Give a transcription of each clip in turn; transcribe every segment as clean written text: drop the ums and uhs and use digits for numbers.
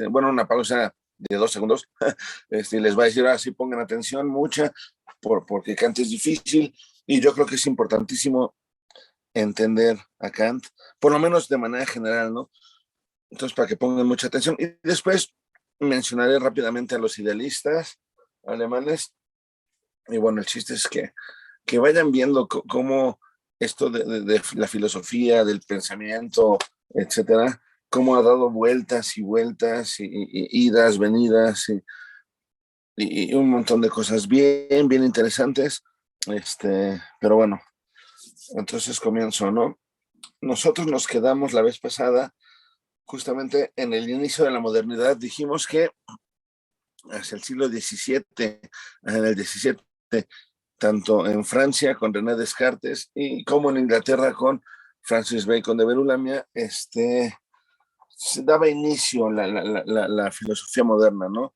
bueno, una pausa de 2 segundos, y les va a decir, así pongan atención mucha, porque Kant es difícil, y yo creo que es importantísimo entender a Kant, por lo menos de manera general, ¿no? Entonces, para que pongan mucha atención. Y después mencionaré rápidamente a los idealistas alemanes. Y bueno, el chiste es que vayan viendo cómo esto de la filosofía, del pensamiento, etcétera, cómo ha dado vueltas y vueltas y idas, venidas y un montón de cosas bien, bien interesantes. Pero bueno, entonces comienzo, ¿no? Nosotros nos quedamos la vez pasada justamente en el inicio de la modernidad. Dijimos que hacia el siglo XVII, en el XVII, tanto en Francia con René Descartes y como en Inglaterra con Francis Bacon de Berulamia, se daba inicio la filosofía moderna, ¿no?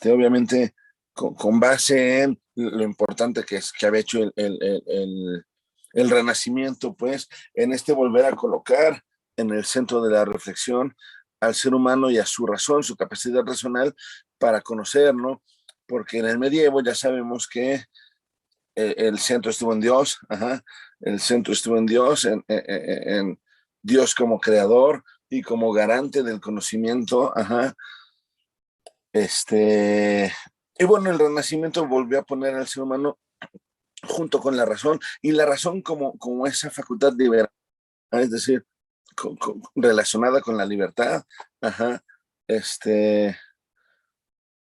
Obviamente con base en lo importante que había hecho el Renacimiento, pues, en volver a colocar en el centro de la reflexión al ser humano y a su razón, su capacidad racional para conocer, ¿no? Porque en el medievo ya sabemos que el centro estuvo en Dios, ajá, el centro estuvo en Dios, en Dios como creador y como garante del conocimiento, ajá. Y bueno, el Renacimiento volvió a poner al ser humano junto con la razón, y la razón como esa facultad liberal, es decir, relacionada con la libertad, ajá,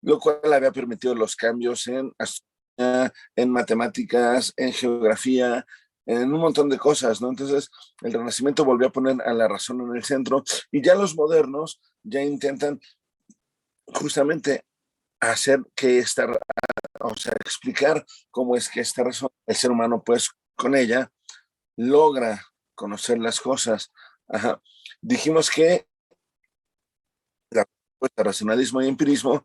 lo cual había permitido los cambios en astronomía, en matemáticas, en geografía, en un montón de cosas, ¿no? Entonces, el Renacimiento volvió a poner a la razón en el centro, y ya los modernos ya intentan justamente hacer que o sea, explicar cómo es que esta razón, el ser humano, pues, con ella, logra conocer las cosas. Ajá. Dijimos que la racionalismo y empirismo,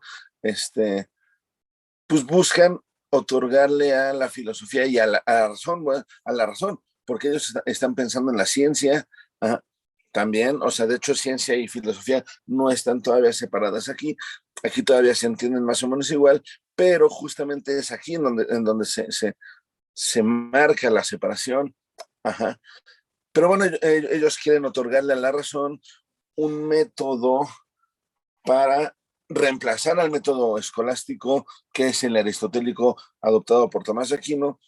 pues buscan otorgarle a la filosofía y a la razón, bueno, a la razón, porque ellos están pensando en la ciencia, también, o sea, de hecho, ciencia y filosofía no están todavía separadas aquí todavía se entienden más o menos igual, pero justamente es aquí en donde se marca la separación, ajá. Pero bueno, ellos quieren otorgarle a la razón un método para reemplazar al método escolástico, que es el aristotélico adoptado por Tomás de Aquino,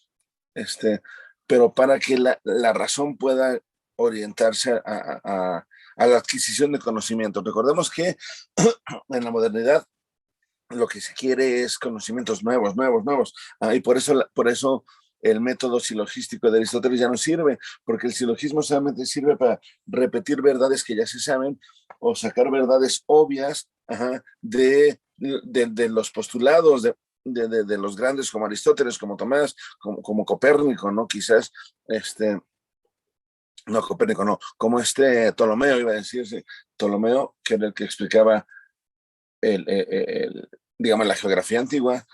pero para que la razón pueda orientarse a la adquisición de conocimiento. Recordemos que en la modernidad lo que se quiere es conocimientos nuevos, nuevos, nuevos. Y por eso el método silogístico de Aristóteles ya no sirve, porque el silogismo solamente sirve para repetir verdades que ya se saben o sacar verdades obvias, de los postulados de los grandes como Aristóteles, como Tomás, como Copérnico, ¿no? Quizás, no, Copérnico no, como Ptolomeo, iba a decirse, Ptolomeo, que era el que explicaba digamos, la geografía antigua,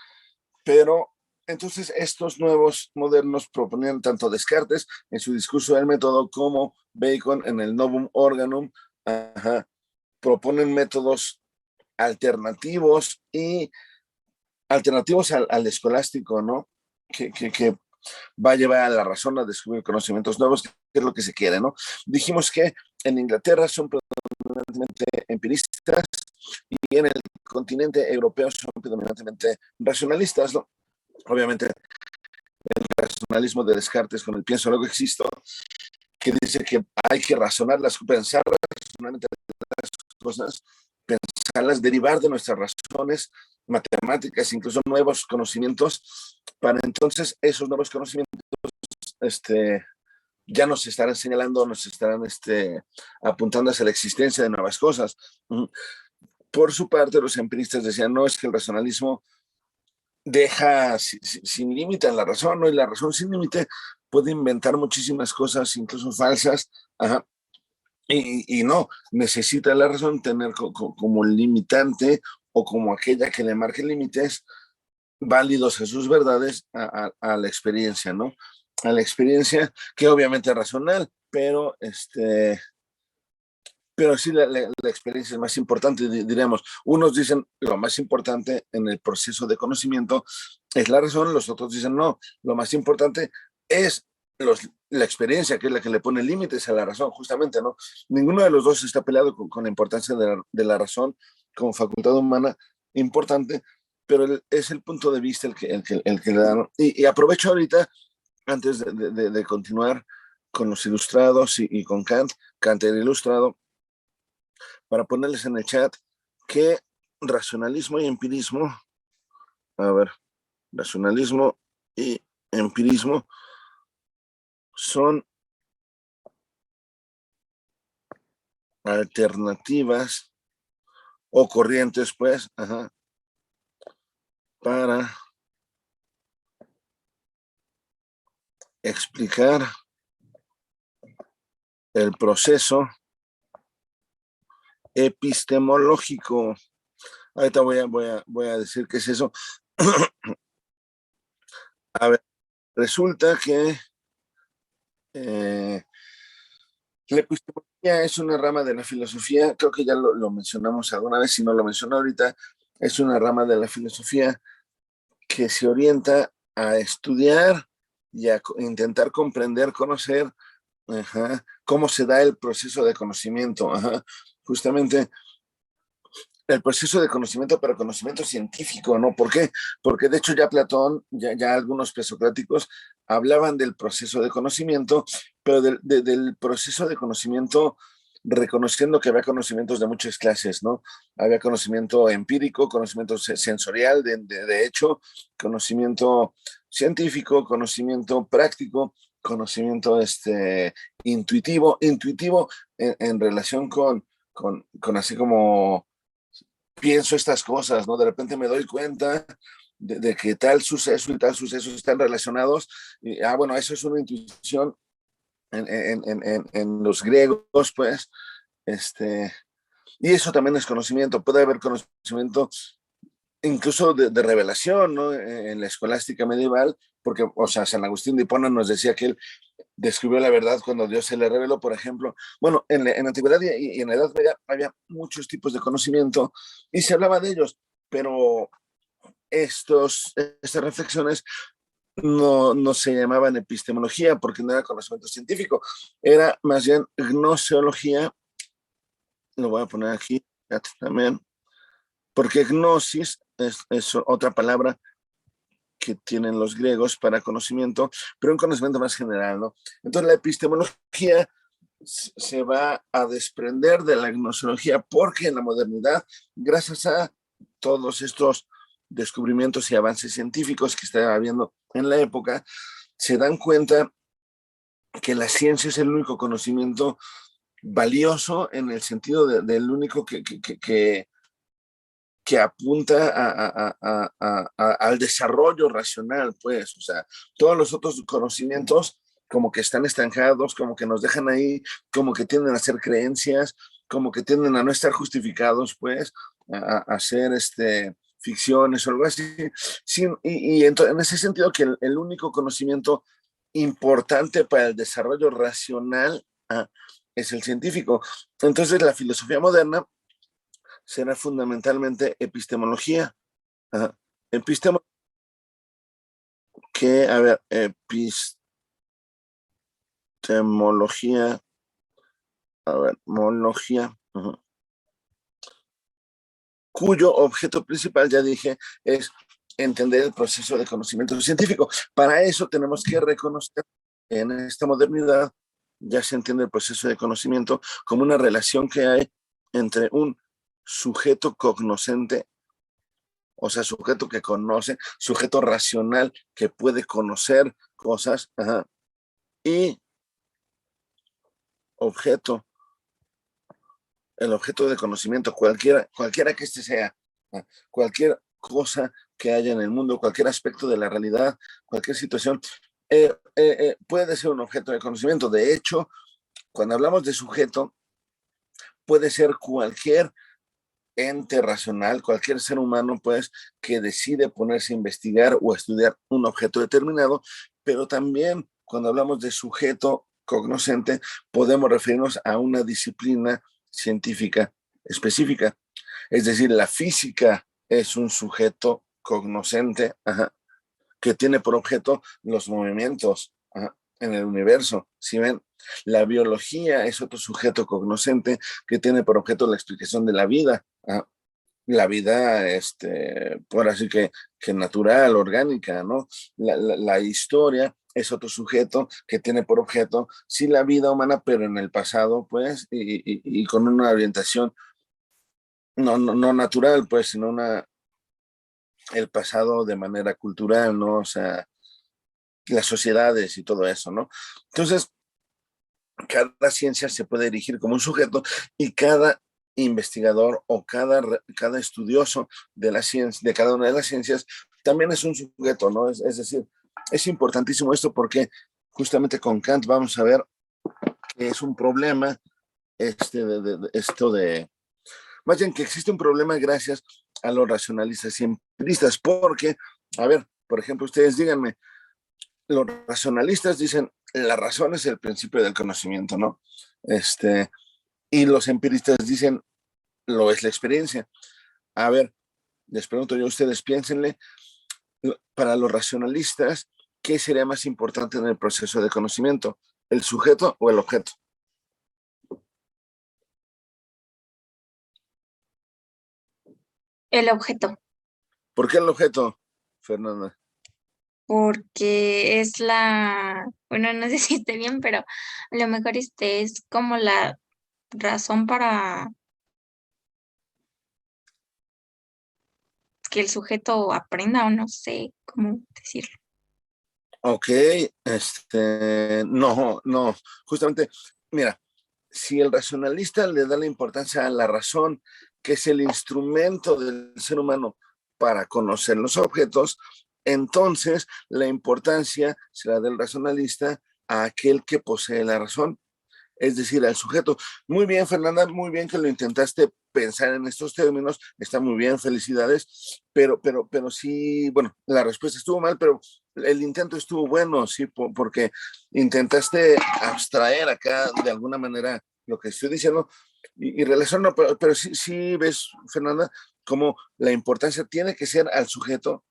pero entonces estos nuevos modernos proponían tanto Descartes en su discurso del método como Bacon en el Novum Organum, ajá, proponen métodos alternativos y alternativos al escolástico, ¿no? Que va a llevar a la razón a descubrir conocimientos nuevos, que es lo que se quiere, ¿no? Dijimos que en Inglaterra son predominantemente empiristas y en el continente europeo son predominantemente racionalistas, ¿no? Obviamente el racionalismo de Descartes con el pienso luego existo, que dice que hay que pensar racionalmente las cosas, pensarlas, derivar de nuestras razones matemáticas, incluso nuevos conocimientos, para entonces esos nuevos conocimientos ya nos estarán señalando, nos estarán apuntando hacia la existencia de nuevas cosas. Por su parte, los empiristas decían, no, es que el racionalismo deja sin límite a la razón, ¿no? Y la razón sin límite puede inventar muchísimas cosas, incluso falsas, ajá. Y no, necesita la razón tener como limitante o como aquella que le marque límites válidos a sus verdades a la experiencia, ¿no? A la experiencia que obviamente es racional, pero pero sí la experiencia es más importante, diríamos. Unos dicen lo más importante en el proceso de conocimiento es la razón, los otros dicen no, lo más importante es la experiencia, que es la que le pone límites a la razón, justamente, ¿no? Ninguno de los dos está peleado con la importancia de la razón como facultad humana importante, pero es el punto de vista el que le dan. Y aprovecho ahorita, antes de continuar con los ilustrados y con Kant el ilustrado, para ponerles en el chat que racionalismo y empirismo, a ver, racionalismo y empirismo son alternativas o corrientes, pues, para explicar el proceso epistemológico. Ahorita voy a decir qué es eso. A ver, resulta que la epistemología es una rama de la filosofía, creo que ya lo mencionamos alguna vez, si no lo menciono ahorita, es una rama de la filosofía que se orienta a estudiar y a intentar comprender, conocer cómo se da el proceso de conocimiento. Justamente el proceso de conocimiento, pero conocimiento científico, ¿no? ¿Por qué? Porque de hecho ya Platón, ya algunos presocráticos hablaban del proceso de conocimiento, pero del proceso de conocimiento reconociendo que había conocimientos de muchas clases, ¿no? Había conocimiento empírico, conocimiento sensorial, de hecho, conocimiento científico, conocimiento práctico, conocimiento intuitivo en relación con así como pienso estas cosas, ¿no? De repente me doy cuenta de que tal suceso y tal suceso están relacionados. Y, bueno, eso es una intuición en los griegos, pues. Y eso también es conocimiento. Puede haber conocimiento incluso de revelación, ¿no? En la escolástica medieval, porque, o sea, San Agustín de Hipona nos decía que él descubrió la verdad cuando Dios se le reveló, por ejemplo. Bueno, en la antigüedad y en la Edad Media había muchos tipos de conocimiento y se hablaba de ellos, pero estas reflexiones no se llamaban epistemología porque no era conocimiento científico, era más bien gnoseología, lo voy a poner aquí también, porque gnosis es otra palabra que tienen los griegos para conocimiento, pero un conocimiento más general, ¿no? Entonces la epistemología se va a desprender de la gnoseología porque en la modernidad, gracias a todos estos descubrimientos y avances científicos que está habiendo en la época, se dan cuenta que la ciencia es el único conocimiento valioso en el sentido del único que apunta al desarrollo racional, pues, o sea, todos los otros conocimientos como que están estancados, como que nos dejan ahí, como que tienden a ser creencias, como que tienden a no estar justificados, pues, a hacer ficciones o algo así. Sí, y en ese sentido que el único conocimiento importante para el desarrollo racional es el científico. Entonces la filosofía moderna será fundamentalmente epistemología. Ajá. Epistemología, a ver, epistemología, a ver, mología, cuyo objeto principal, ya dije, es entender el proceso de conocimiento científico. Para eso tenemos que reconocer que en esta modernidad ya se entiende el proceso de conocimiento como una relación que hay entre un sujeto cognoscente, o sea, sujeto que conoce, sujeto racional que puede conocer cosas, y objeto, el objeto de conocimiento, cualquiera que este sea, cualquier cosa que haya en el mundo, cualquier aspecto de la realidad, cualquier situación, puede ser un objeto de conocimiento. De hecho, cuando hablamos de sujeto, puede ser cualquier ente racional, cualquier ser humano, pues, que decide ponerse a investigar o a estudiar un objeto determinado, pero también cuando hablamos de sujeto cognoscente, podemos referirnos a una disciplina científica específica. Es decir, la física es un sujeto cognoscente, que tiene por objeto los movimientos en el universo. ¿Sí ven? La biología es otro sujeto cognoscente que tiene por objeto la explicación de la vida. La vida, por así que natural, orgánica, ¿no? La historia es otro sujeto que tiene por objeto, sí, la vida humana, pero en el pasado, pues, y con una orientación no natural, pues, sino el pasado de manera cultural, ¿no? O sea, las sociedades y todo eso, ¿no? Entonces, cada ciencia se puede erigir como un sujeto y cada investigador o cada estudioso de la ciencia, de cada una de las ciencias, también es un sujeto, ¿no? Es decir, es importantísimo esto porque justamente con Kant vamos a ver que es un problema esto de, más bien que existe un problema gracias a los racionalistas y empiristas, porque, a ver, por ejemplo, ustedes díganme, los racionalistas dicen, la razón es el principio del conocimiento, ¿no? Y los empiristas dicen, lo es la experiencia. A ver, les pregunto yo a ustedes, piénsenle, para los racionalistas, ¿qué sería más importante en el proceso de conocimiento? ¿El sujeto o el objeto? El objeto, ¿Por qué el objeto, Fernanda? porque es bueno, no sé si esté bien, pero a lo mejor es como la razón para que el sujeto aprenda o no sé cómo decirlo. Ok, no, justamente, mira, si el racionalista le da la importancia a la razón, que es el instrumento del ser humano para conocer los objetos, entonces la importancia será del racionalista a aquel que posee la razón, es decir, al sujeto. Muy bien, Fernanda, muy bien que lo intentaste pensar en estos términos, está muy bien, felicidades, pero sí, bueno, la respuesta estuvo mal, pero el intento estuvo bueno, sí, porque intentaste abstraer acá de alguna manera lo que estoy diciendo y relacionarlo, pero sí, sí ves, Fernanda, como la importancia tiene que ser al sujeto,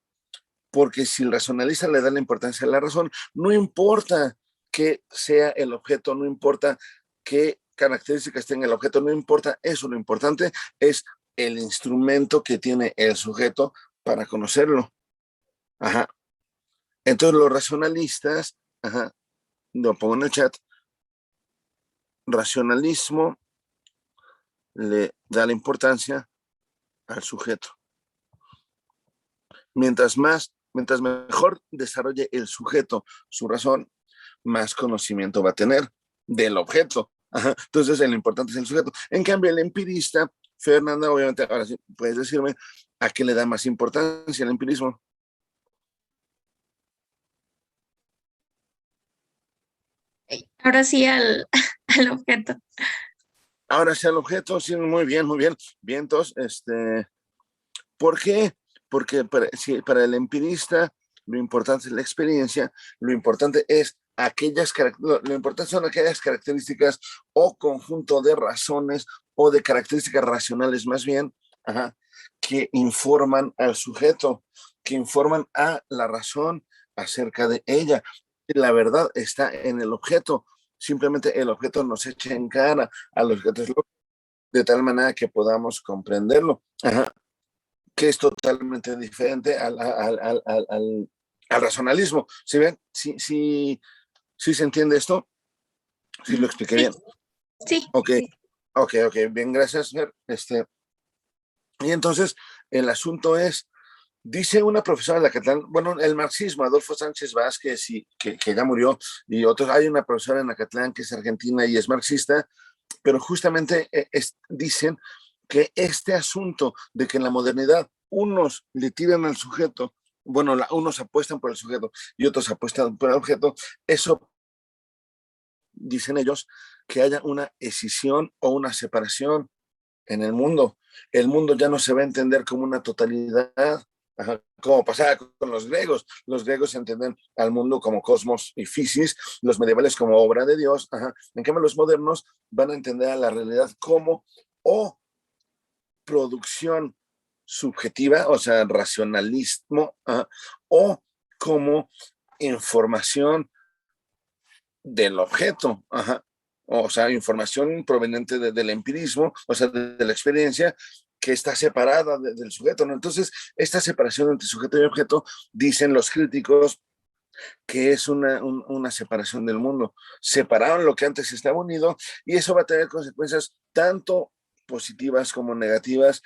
porque si el racionalista le da la importancia a la razón, no importa que sea el objeto, no importa qué características tenga el objeto, no importa eso, lo importante es el instrumento que tiene el sujeto para conocerlo. Ajá. Entonces los racionalistas, ajá, lo pongo en el chat, racionalismo le da la importancia al sujeto. Mientras mejor desarrolle el sujeto su razón, más conocimiento va a tener del objeto. Ajá. Entonces, el importante es el sujeto. En cambio, el empirista, Fernanda, obviamente, ahora sí puedes decirme a qué le da más importancia el empirismo. Ahora sí al, al objeto. Ahora sí, el objeto, sí, muy bien, muy bien. Bien, entonces, ¿por qué? Porque para el empirista lo importante es la experiencia, lo importante es lo importante son aquellas características o conjunto de razones o de características racionales más bien, ajá, que informan al sujeto, que informan a la razón acerca de ella. La verdad está en el objeto, simplemente el objeto nos echa en cara a los objetos de tal manera que podamos comprenderlo. Ajá, que es totalmente diferente al racionalismo. ¿Sí ven? Sí se entiende esto. Sí lo expliqué Sí, bien. sí. Ok, ok, bien, gracias, Fer. Y entonces el asunto es, dice una profesora de la Catalán, bueno, el marxismo, Adolfo Sánchez Vázquez, que ya murió, y otros, hay una profesora en la Catalán que es argentina y es marxista, pero justamente dicen que este asunto de que en la modernidad unos le tiran al sujeto, bueno, unos apuestan por el sujeto y otros apuestan por el objeto, eso dicen ellos, que haya una escisión o una separación en el mundo. El mundo ya no se va a entender como una totalidad, Ajá, como pasaba con los griegos. Los griegos entienden al mundo como cosmos y physis, los medievales como obra de Dios. Ajá. En cambio, los modernos van a entender a la realidad como o producción subjetiva, o sea, racionalismo, o como información del objeto, o sea, información proveniente del empirismo, o sea, de la experiencia que está separada del sujeto, ¿no? Entonces, esta separación entre sujeto y objeto, dicen los críticos, que es una separación del mundo. Separaron lo que antes estaba unido y eso va a tener consecuencias tanto positivas como negativas.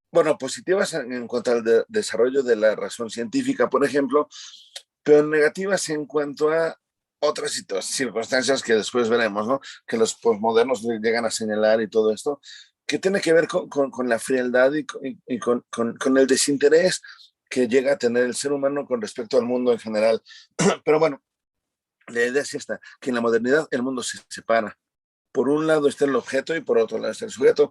Bueno, positivas en cuanto al desarrollo de la razón científica, por ejemplo, pero negativas en cuanto a otras circunstancias que después veremos, ¿no? Que los posmodernos llegan a señalar y todo esto, que tiene que ver con la frialdad y con el desinterés que llega a tener el ser humano con respecto al mundo en general. Pero bueno, la idea es esta, que en la modernidad el mundo se separa. Por un lado está el objeto y por otro lado está el sujeto.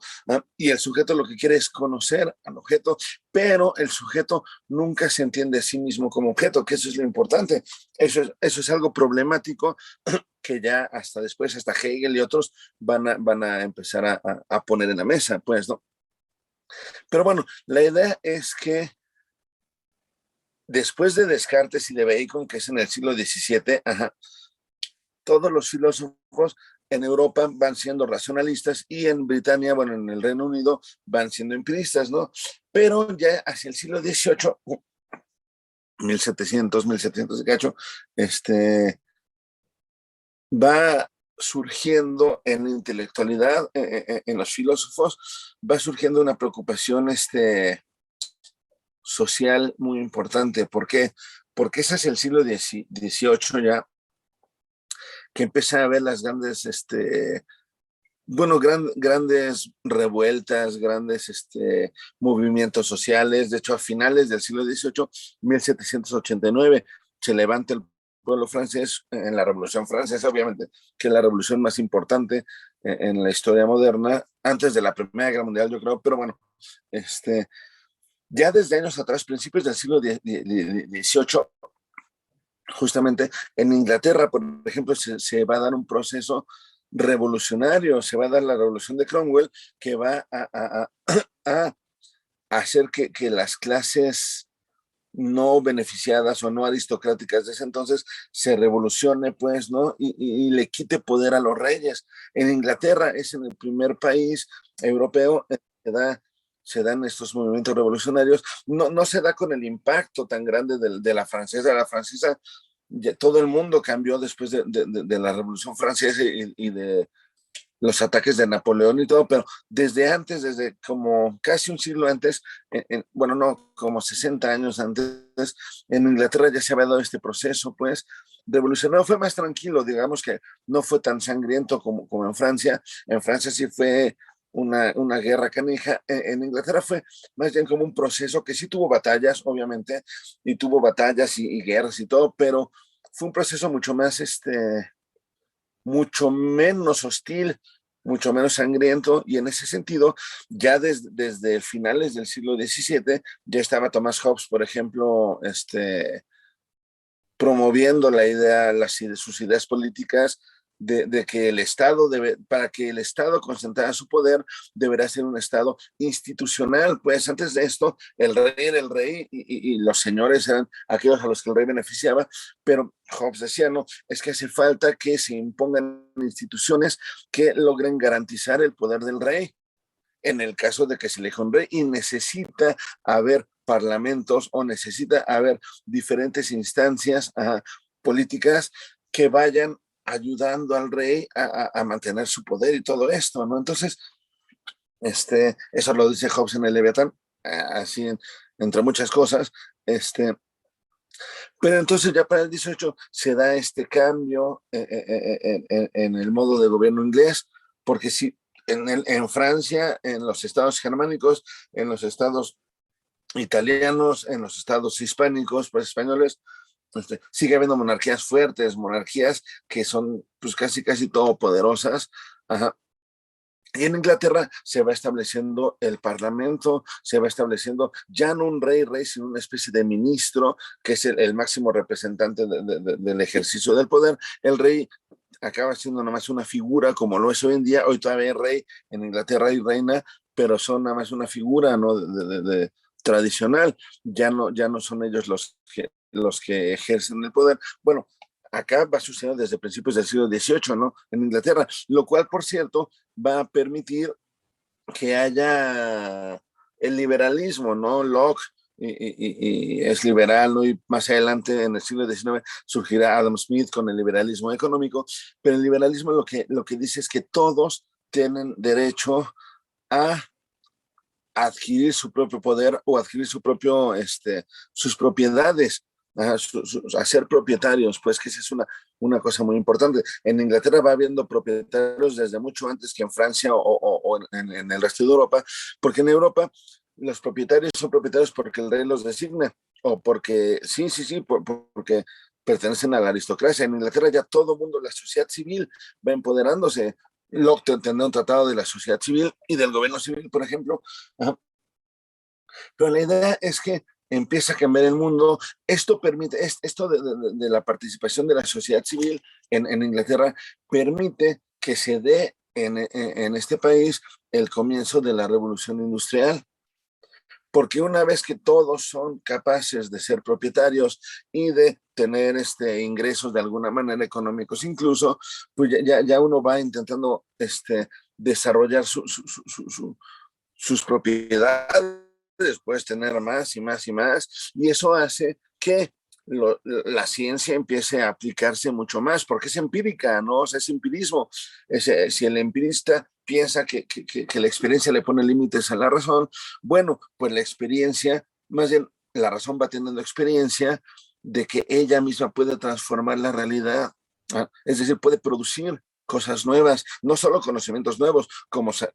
Y el sujeto lo que quiere es conocer al objeto, pero el sujeto nunca se entiende a sí mismo como objeto, que eso es lo importante. Eso es algo problemático que ya hasta después, hasta Hegel y otros van a empezar a poner en la mesa, pues, ¿no? Pero bueno, la idea es que después de Descartes y de Bacon, que es en el siglo XVII, todos los filósofos en Europa van siendo racionalistas y en Britania, bueno, en el Reino Unido, van siendo empiristas, ¿no? Pero ya hacia el siglo XVIII, 1700 de cacho, va surgiendo en la intelectualidad, en los filósofos, va surgiendo una preocupación social muy importante. ¿Por qué? Porque ese es el siglo XVIII ya, que empieza a haber las grandes, bueno, grandes revueltas, grandes movimientos sociales. De hecho, a finales del siglo XVIII, 1789, se levanta el pueblo francés en la Revolución Francesa, obviamente, que es la revolución más importante en la historia moderna, antes de la Primera Guerra Mundial, yo creo, pero bueno, ya desde años atrás, principios del siglo XVIII, justamente en Inglaterra, por ejemplo, se va a dar un proceso revolucionario, se va a dar la revolución de Cromwell, que va a hacer que las clases no beneficiadas o no aristocráticas de ese entonces se revolucione, pues, ¿no? Y le quite poder a los reyes. En Inglaterra es en el primer país europeo que se dan estos movimientos revolucionarios. No se da con el impacto tan grande de la francesa. La francesa, ya todo el mundo cambió después de la Revolución Francesa y de los ataques de Napoleón y todo, pero desde antes, desde como casi un siglo antes, bueno, no, como 60 años antes, en Inglaterra ya se había dado este proceso, pues, revolucionario. Fue más tranquilo, digamos que no fue tan sangriento como en Francia. En Francia sí fue una guerra canija. En Inglaterra fue más bien como un proceso que sí tuvo batallas, obviamente, y tuvo batallas y guerras y todo, pero fue un proceso mucho más, mucho menos hostil, mucho menos sangriento, y en ese sentido, ya desde finales del siglo XVII, ya estaba Thomas Hobbes, por ejemplo, promoviendo la idea, sus ideas políticas de que el Estado para que el Estado concentrara su poder, deberá ser un Estado institucional. Pues antes de esto, el rey era el rey y los señores eran aquellos a los que el rey beneficiaba, pero Hobbes decía, no, es que hace falta que se impongan instituciones que logren garantizar el poder del rey en el caso de que se elija un rey, y necesita haber parlamentos o necesita haber diferentes instancias políticas que vayan ayudando al rey a mantener su poder y todo esto, ¿no? Entonces, eso lo dice Hobbes en el Leviatán, así entre muchas cosas, pero entonces ya para el 18 se da este cambio en el modo de gobierno inglés, porque si en Francia, en los estados germánicos, en los estados italianos, en los estados hispánicos, pues españoles, sigue habiendo monarquías fuertes, monarquías que son pues casi todopoderosas, ajá, Y en Inglaterra se va estableciendo el parlamento, se va estableciendo ya no un rey, sino una especie de ministro, que es el máximo representante del ejercicio del poder. El rey acaba siendo nada más una figura, como lo es hoy en día. Hoy todavía hay rey en Inglaterra y reina, pero son nada más una figura, ¿no? Tradicional. Ya no son ellos los que ejercen el poder. Bueno, acá va sucediendo desde principios del siglo XVIII, ¿no? En Inglaterra, lo cual, por cierto, va a permitir que haya el liberalismo, ¿no? Locke y es liberal, ¿no? Y más adelante, en el siglo XIX, surgirá Adam Smith con el liberalismo económico, pero el liberalismo lo que dice es que todos tienen derecho a adquirir su propio poder o adquirir sus propiedades, a ser propietarios, pues que esa es una cosa muy importante. En Inglaterra va habiendo propietarios desde mucho antes que en Francia o en el resto de Europa, porque en Europa los propietarios son propietarios porque el rey los designa o porque, porque pertenecen a la aristocracia. En Inglaterra ya todo el mundo, la sociedad civil va empoderándose. Locke tendrá un tratado de la sociedad civil y del gobierno civil, por ejemplo. Ajá. Pero la idea es que empieza a cambiar el mundo. Esto permite, esto de la participación de la sociedad civil en Inglaterra permite que se dé en este país el comienzo de la revolución industrial. Porque una vez que todos son capaces de ser propietarios y de tener ingresos de alguna manera económicos, incluso, pues ya uno va intentando desarrollar sus propiedades, puedes tener más y más y más, y eso hace que la ciencia empiece a aplicarse mucho más, porque es empírica, ¿no? O sea, es empirismo. Si el empirista piensa que la experiencia le pone límites a la razón, bueno, pues la experiencia, más bien la razón va teniendo experiencia de que ella misma puede transformar la realidad, ¿ah? Es decir, puede producir cosas nuevas, no solo conocimientos nuevos, como se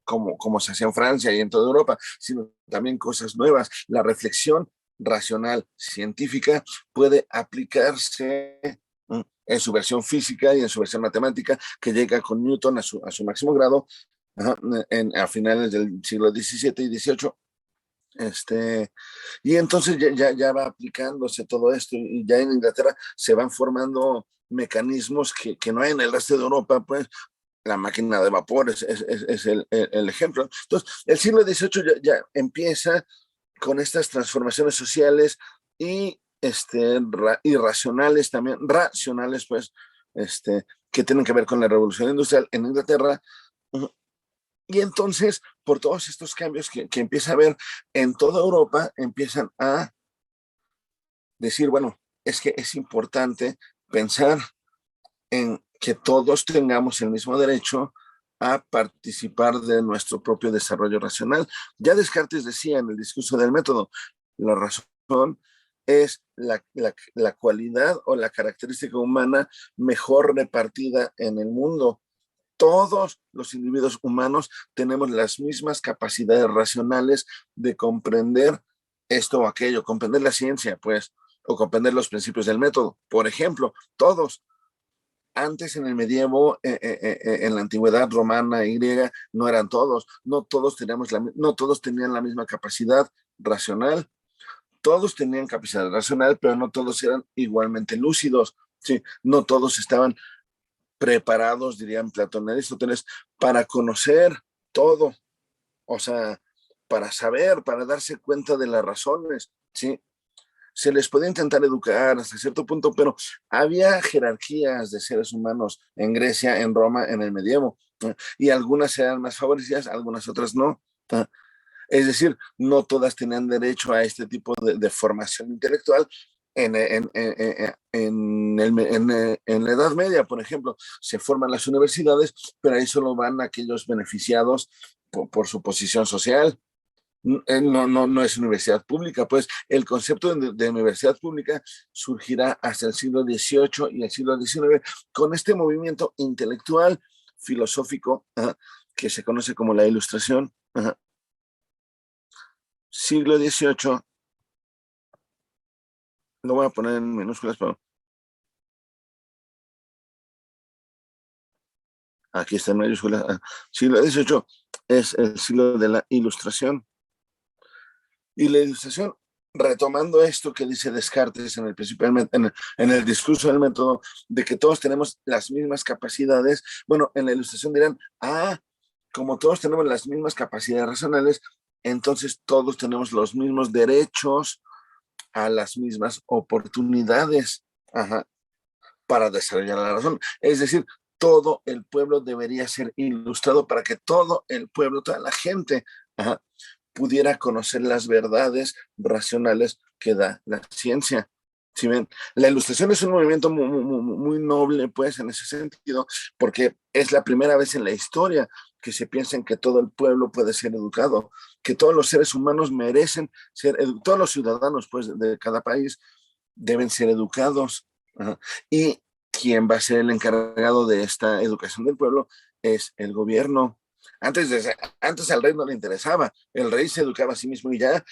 hacía en Francia y en toda Europa, sino también cosas nuevas. La reflexión racional científica puede aplicarse en su versión física y en su versión matemática, que llega con Newton a su máximo grado a finales del siglo XVII y XVIII. Y entonces ya va aplicándose todo esto y ya en Inglaterra se van formando mecanismos que no hay en el resto de Europa, pues la máquina de vapor es el ejemplo. Entonces, el siglo XVIII ya empieza con estas transformaciones sociales y irracionales también, racionales, pues, que tienen que ver con la revolución industrial en Inglaterra. Y entonces, por todos estos cambios que empieza a haber en toda Europa, empiezan a decir, bueno, es que es importante pensar en que todos tengamos el mismo derecho a participar de nuestro propio desarrollo racional. Ya Descartes decía en el discurso del método, la razón es la cualidad o la característica humana mejor repartida en el mundo. Todos los individuos humanos tenemos las mismas capacidades racionales de comprender esto o aquello, comprender la ciencia, pues, o comprender los principios del método. Por ejemplo, todos, antes en el medievo, en la antigüedad romana y griega, no eran todos, no todos tenían la misma capacidad racional, todos tenían capacidad racional, pero no todos eran igualmente lúcidos, ¿sí? No todos estaban preparados, dirían Platón y Aristóteles, para conocer todo, o sea, para saber, para darse cuenta de las razones, ¿sí? Se les podía intentar educar hasta cierto punto, pero había jerarquías de seres humanos en Grecia, en Roma, en el medievo, y algunas eran más favorecidas, algunas otras no. Es decir, no todas tenían derecho a este tipo de formación intelectual. En la Edad Media, por ejemplo, se forman las universidades, pero ahí solo van aquellos beneficiados por su posición social. No es universidad pública, pues el concepto de universidad pública surgirá hasta el siglo XVIII y el siglo XIX con este movimiento intelectual, filosófico, que se conoce como la Ilustración. Siglo XVIII, lo voy a poner en minúsculas, pero aquí está en mayúsculas. Siglo XVIII, es el siglo de la Ilustración. Y la Ilustración, retomando esto que dice Descartes en el principio, en el discurso del método, de que todos tenemos las mismas capacidades, bueno, en la Ilustración dirán, como todos tenemos las mismas capacidades racionales, entonces todos tenemos los mismos derechos a las mismas oportunidades, para desarrollar la razón. Es decir, todo el pueblo debería ser ilustrado para que todo el pueblo, toda la gente, pudiera conocer las verdades racionales que da la ciencia. Si ven, la Ilustración es un movimiento muy noble, pues, en ese sentido, porque es la primera vez en la historia que se piensa en que todo el pueblo puede ser educado, que todos los seres humanos merecen ser, todos los ciudadanos, pues, de cada país deben ser educados. Y quien va a ser el encargado de esta educación del pueblo es el gobierno. Antes al rey no le interesaba, el rey se educaba a sí mismo y ya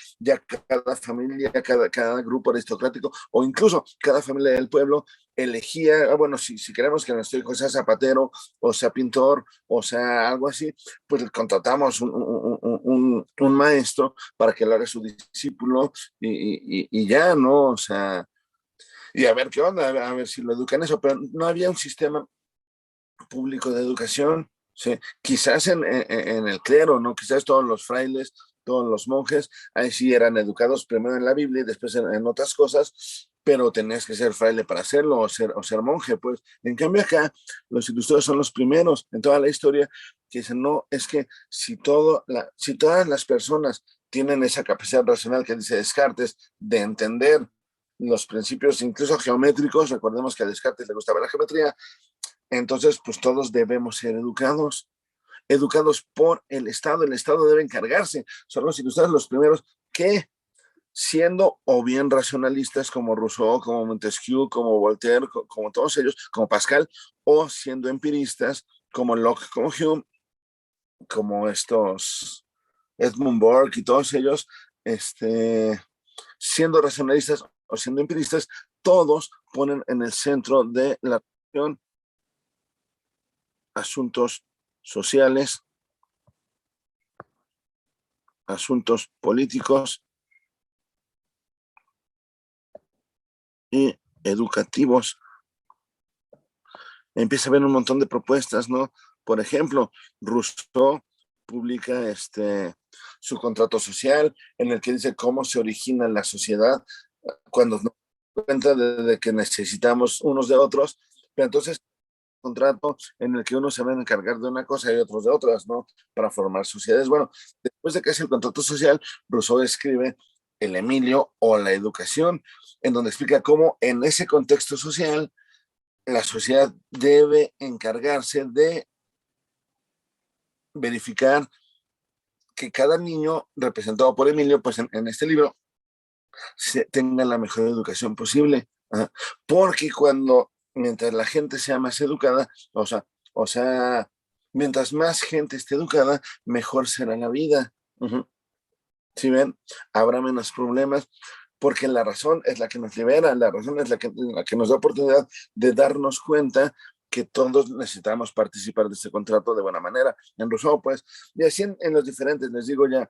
cada familia, cada grupo aristocrático o incluso cada familia del pueblo elegía, bueno, si queremos que nuestro hijo sea zapatero o sea pintor o sea algo así, pues contratamos un maestro para que lo haga su discípulo y ya, ¿no? O sea, y a ver qué onda, a ver si lo educan eso, pero no había un sistema público de educación, ¿sí? Quizás en el clero, ¿no? Quizás todos los frailes, todos los monjes, ahí sí eran educados primero en la Biblia y después en otras cosas, pero tenías que ser fraile para hacerlo o ser monje, pues. En cambio acá, los ilustrados son los primeros en toda la historia que dicen, no, es que si todas las personas tienen esa capacidad racional que dice Descartes de entender los principios incluso geométricos, recordemos que a Descartes le gustaba la geometría, entonces pues todos debemos ser educados por el Estado debe encargarse, son los ilustrados los primeros que siendo o bien racionalistas como Rousseau, como Montesquieu, como Voltaire, como todos ellos, como Pascal, o siendo empiristas como Locke, como Hume, como estos Edmund Burke y todos ellos, siendo racionalistas o siendo empiristas, todos ponen en el centro de la acción asuntos sociales, asuntos políticos y educativos. Empieza a haber un montón de propuestas, ¿no? Por ejemplo, Rousseau publica su contrato social en el que dice cómo se origina la sociedad cuando nos damos cuenta de que necesitamos unos de otros, pero entonces contrato en el que uno se va a encargar de una cosa y otros de otras, ¿no? Para formar sociedades. Bueno, después de que hace el contrato social, Rousseau escribe El Emilio o la educación, en donde explica cómo en ese contexto social la sociedad debe encargarse de verificar que cada niño representado por Emilio, pues en este libro, tenga la mejor educación posible. Porque mientras la gente sea más educada, o sea, mientras más gente esté educada, mejor será la vida. ¿Sí ven? Habrá menos problemas, porque la razón es la que nos libera, la razón es la que nos da oportunidad de darnos cuenta que todos necesitamos participar de este contrato de buena manera. En Rousseau, pues, y así en los diferentes, les digo ya,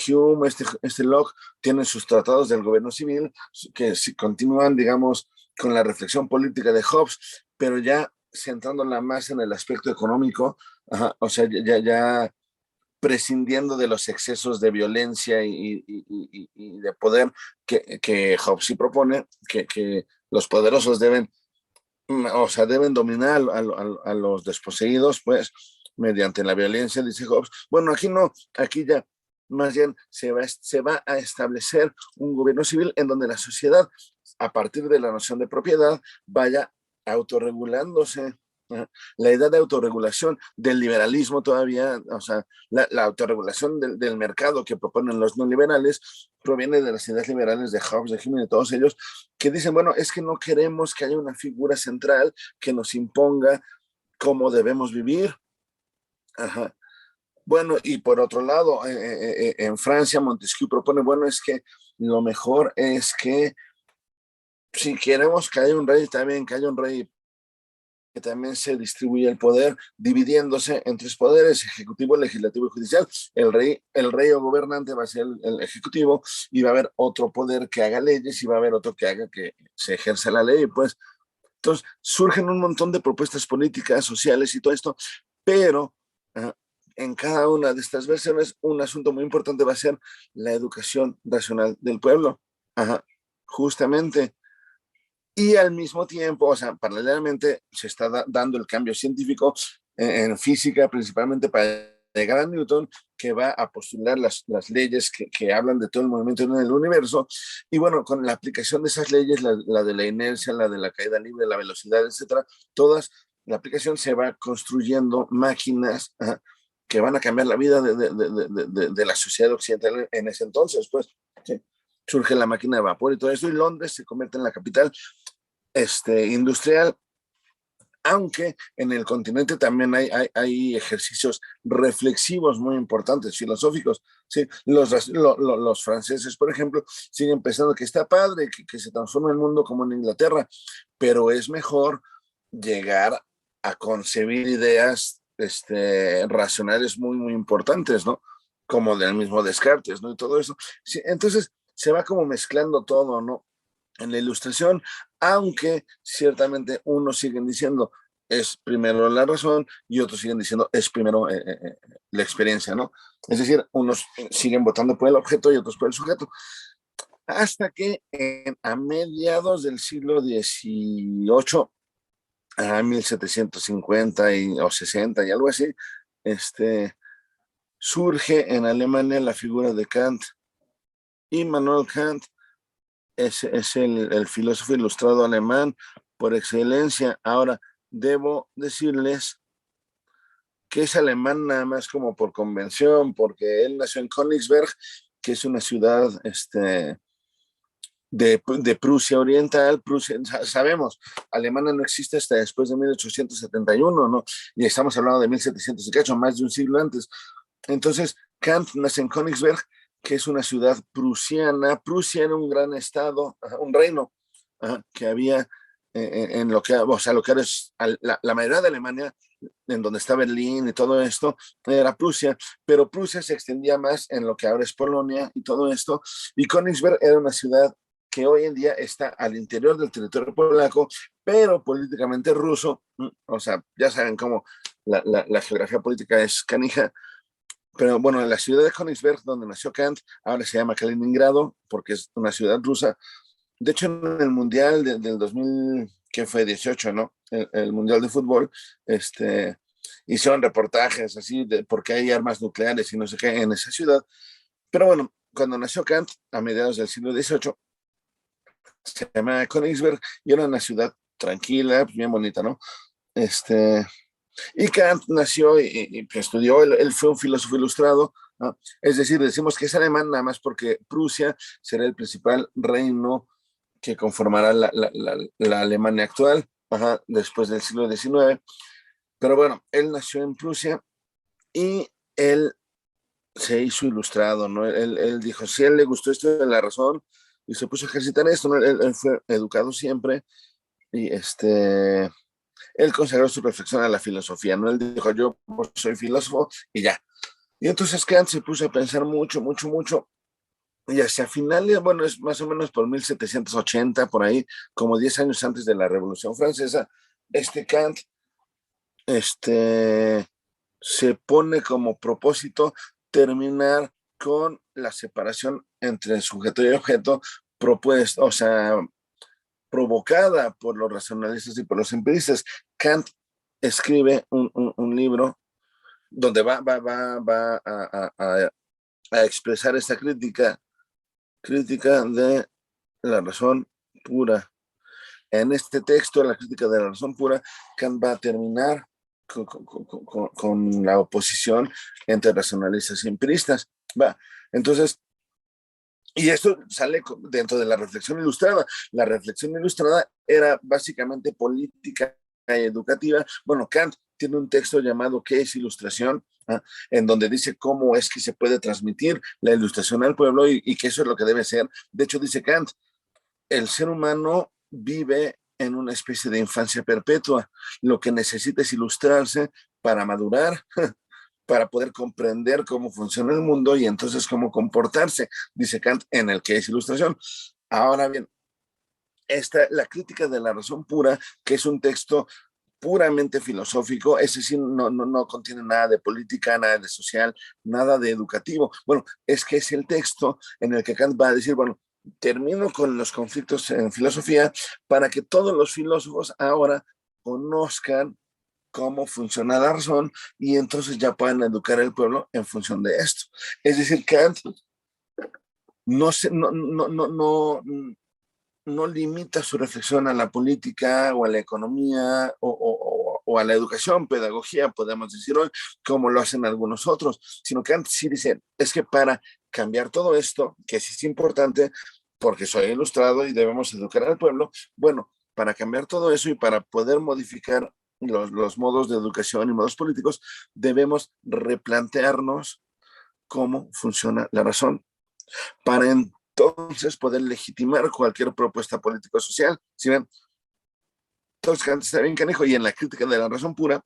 Hume, Locke, tienen sus tratados del gobierno civil, que continúan, digamos, con la reflexión política de Hobbes, pero ya centrándola más en el aspecto económico, o sea, ya prescindiendo de los excesos de violencia y de poder que Hobbes sí propone, que los poderosos deben dominar a los desposeídos, pues, mediante la violencia, dice Hobbes. Bueno, aquí no, aquí ya más bien se va a establecer un gobierno civil en donde la sociedad, a partir de la noción de propiedad, vaya autorregulándose. La idea de autorregulación del liberalismo todavía, o sea, la autorregulación del mercado que proponen los neoliberales proviene de las ideas liberales de Hobbes, de Hume y de todos ellos, que dicen, bueno, es que no queremos que haya una figura central que nos imponga cómo debemos vivir. Bueno, y por otro lado, en Francia, Montesquieu propone, bueno, es que lo mejor es que si queremos que haya un rey, también que haya un rey que también se distribuye el poder dividiéndose en tres poderes: ejecutivo, legislativo y judicial. El rey o gobernante va a ser el ejecutivo, y va a haber otro poder que haga leyes, y va a haber otro que haga que se ejerza la ley. Pues entonces surgen un montón de propuestas políticas, sociales y todo esto, pero en cada una de estas versiones un asunto muy importante va a ser la educación racional del pueblo. Ajá, justamente. Y al mismo tiempo, o sea, paralelamente se está dando el cambio científico en física, principalmente para llegar a Newton, que va a postular las leyes que hablan de todo el movimiento en el universo. Y bueno, con la aplicación de esas leyes, la de la inercia, la de la caída libre, la velocidad, etcétera, todas, la aplicación se va construyendo máquinas que van a cambiar la vida de la sociedad occidental en ese entonces. Pues ¿sí? Surge la máquina de vapor y todo esto, y Londres se convierte en la capital industrial, aunque en el continente también hay ejercicios reflexivos muy importantes, filosóficos. ¿Sí? Los franceses, por ejemplo, siguen pensando que está padre, que se transforma el mundo como en Inglaterra, pero es mejor llegar a concebir ideas racionales muy, muy importantes, ¿no? Como del mismo Descartes, ¿no? Y todo eso. Sí, entonces se va como mezclando todo, ¿no? En la Ilustración, aunque ciertamente unos siguen diciendo es primero la razón y otros siguen diciendo es primero la experiencia, ¿no? Es decir, unos siguen votando por el objeto y otros por el sujeto. Hasta que a mediados del siglo XVIII, a 1750 o 60 y algo así, surge en Alemania la figura de Kant. Immanuel Kant es el filósofo ilustrado alemán por excelencia. Ahora, debo decirles que es alemán nada más como por convención, porque él nació en Königsberg, que es una ciudad de Prusia Oriental. Prusia, sabemos, Alemania no existe hasta después de 1871, ¿no? Y estamos hablando de 1700 y cacho, más de un siglo antes. Entonces, Kant nace en Königsberg, que es una ciudad prusiana. Prusia era un gran estado, un reino que había en lo que, o sea, lo que ahora es la mayoría de Alemania, en donde está Berlín y todo esto, era Prusia, pero Prusia se extendía más en lo que ahora es Polonia y todo esto, y Königsberg era una ciudad que hoy en día está al interior del territorio polaco, pero políticamente ruso. O sea, ya saben cómo la geografía política es canija. Pero bueno, la ciudad de Königsberg, donde nació Kant, ahora se llama Kaliningrado, porque es una ciudad rusa. De hecho, en el Mundial del 2000, que fue 18, ¿no? El Mundial de Fútbol, hicieron reportajes así de por qué hay armas nucleares y no sé qué en esa ciudad. Pero bueno, cuando nació Kant, a mediados del siglo XVIII, se llama Königsberg, y era una ciudad tranquila, bien bonita, ¿no? Y Kant nació y estudió, él fue un filósofo ilustrado, ¿no? Es decir, decimos que es alemán nada más porque Prusia será el principal reino que conformará la Alemania actual, después del siglo XIX. Pero bueno, él nació en Prusia y él se hizo ilustrado, ¿no? Él dijo, si a él le gustó esto de la razón, y se puso a ejercitar esto, ¿no? Él fue educado siempre, y él consagró su reflexión a la filosofía, ¿no? Él dijo, yo soy filósofo y ya. Y entonces Kant se puso a pensar mucho, mucho, mucho, y hacia finales, bueno, es más o menos por 1780, por ahí, como 10 años antes de la Revolución Francesa, Kant se pone como propósito terminar con la separación entre sujeto y objeto propuesta, o sea, provocada por los racionalistas y por los empiristas. Kant escribe un libro donde va a expresar esta crítica de la razón pura. En este texto, la crítica de la razón pura, Kant va a terminar con la oposición entre racionalistas y empiristas. Va. Entonces, y esto sale dentro de la reflexión ilustrada. La reflexión ilustrada era básicamente política y educativa. Bueno, Kant tiene un texto llamado ¿Qué es ilustración? En donde dice cómo es que se puede transmitir la ilustración al pueblo, y que eso es lo que debe ser. De hecho, dice Kant, el ser humano vive en una especie de infancia perpetua. Lo que necesita es ilustrarse para madurar, para poder comprender cómo funciona el mundo y entonces cómo comportarse, dice Kant, en el que es ilustración. Ahora bien, la crítica de la razón pura, que es un texto puramente filosófico, es decir, no contiene nada de política, nada de social, nada de educativo. Bueno, es que es el texto en el que Kant va a decir, bueno, termino con los conflictos en filosofía para que todos los filósofos ahora conozcan cómo funciona la razón y entonces ya puedan educar al pueblo en función de esto. Es decir, Kant no, se, no limita su reflexión a la política o a la economía o a la educación, pedagogía, podemos decir hoy, como lo hacen algunos otros, sino que antes sí dicen, es que para cambiar todo esto, que sí es importante, porque soy ilustrado y debemos educar al pueblo, bueno, para cambiar todo eso y para poder modificar los modos de educación y modos políticos, debemos replantearnos cómo funciona la razón para entonces poder legitimar cualquier propuesta político-social. ¿Sí ven? Entonces Kant está bien canijo y en la crítica de la razón pura,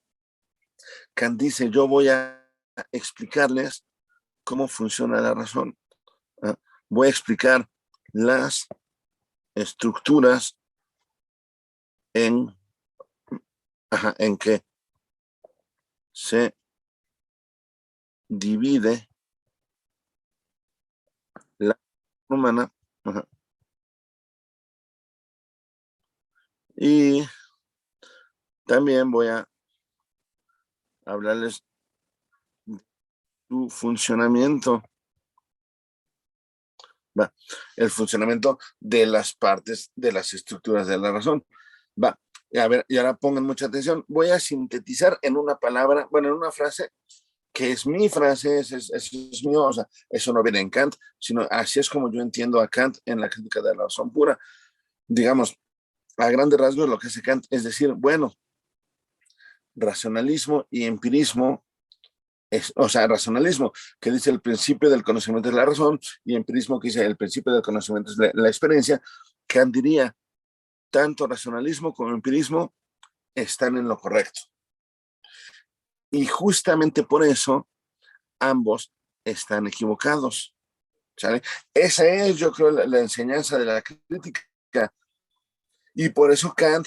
Kant dice, yo voy a explicarles cómo funciona la razón. ¿Eh? Voy a explicar las estructuras en, en que se divide la humana. Y también voy a hablarles su funcionamiento. Va, el funcionamiento de las partes de las estructuras de la razón. Va, a ver, y ahora pongan mucha atención. Voy a sintetizar en una palabra, bueno, en una frase que es mi frase, es mío, o sea, eso no viene en Kant, sino así es como yo entiendo a Kant en la crítica de la razón pura. Digamos, a grandes rasgos lo que hace Kant es decir, bueno, racionalismo y empirismo, o sea, racionalismo, que dice el principio del conocimiento es la razón, y empirismo, que dice el principio del conocimiento es la experiencia. Kant diría, tanto racionalismo como empirismo están en lo correcto. Y justamente por eso, ambos están equivocados. ¿Sale? Esa es, yo creo, la enseñanza de la crítica. Y por eso Kant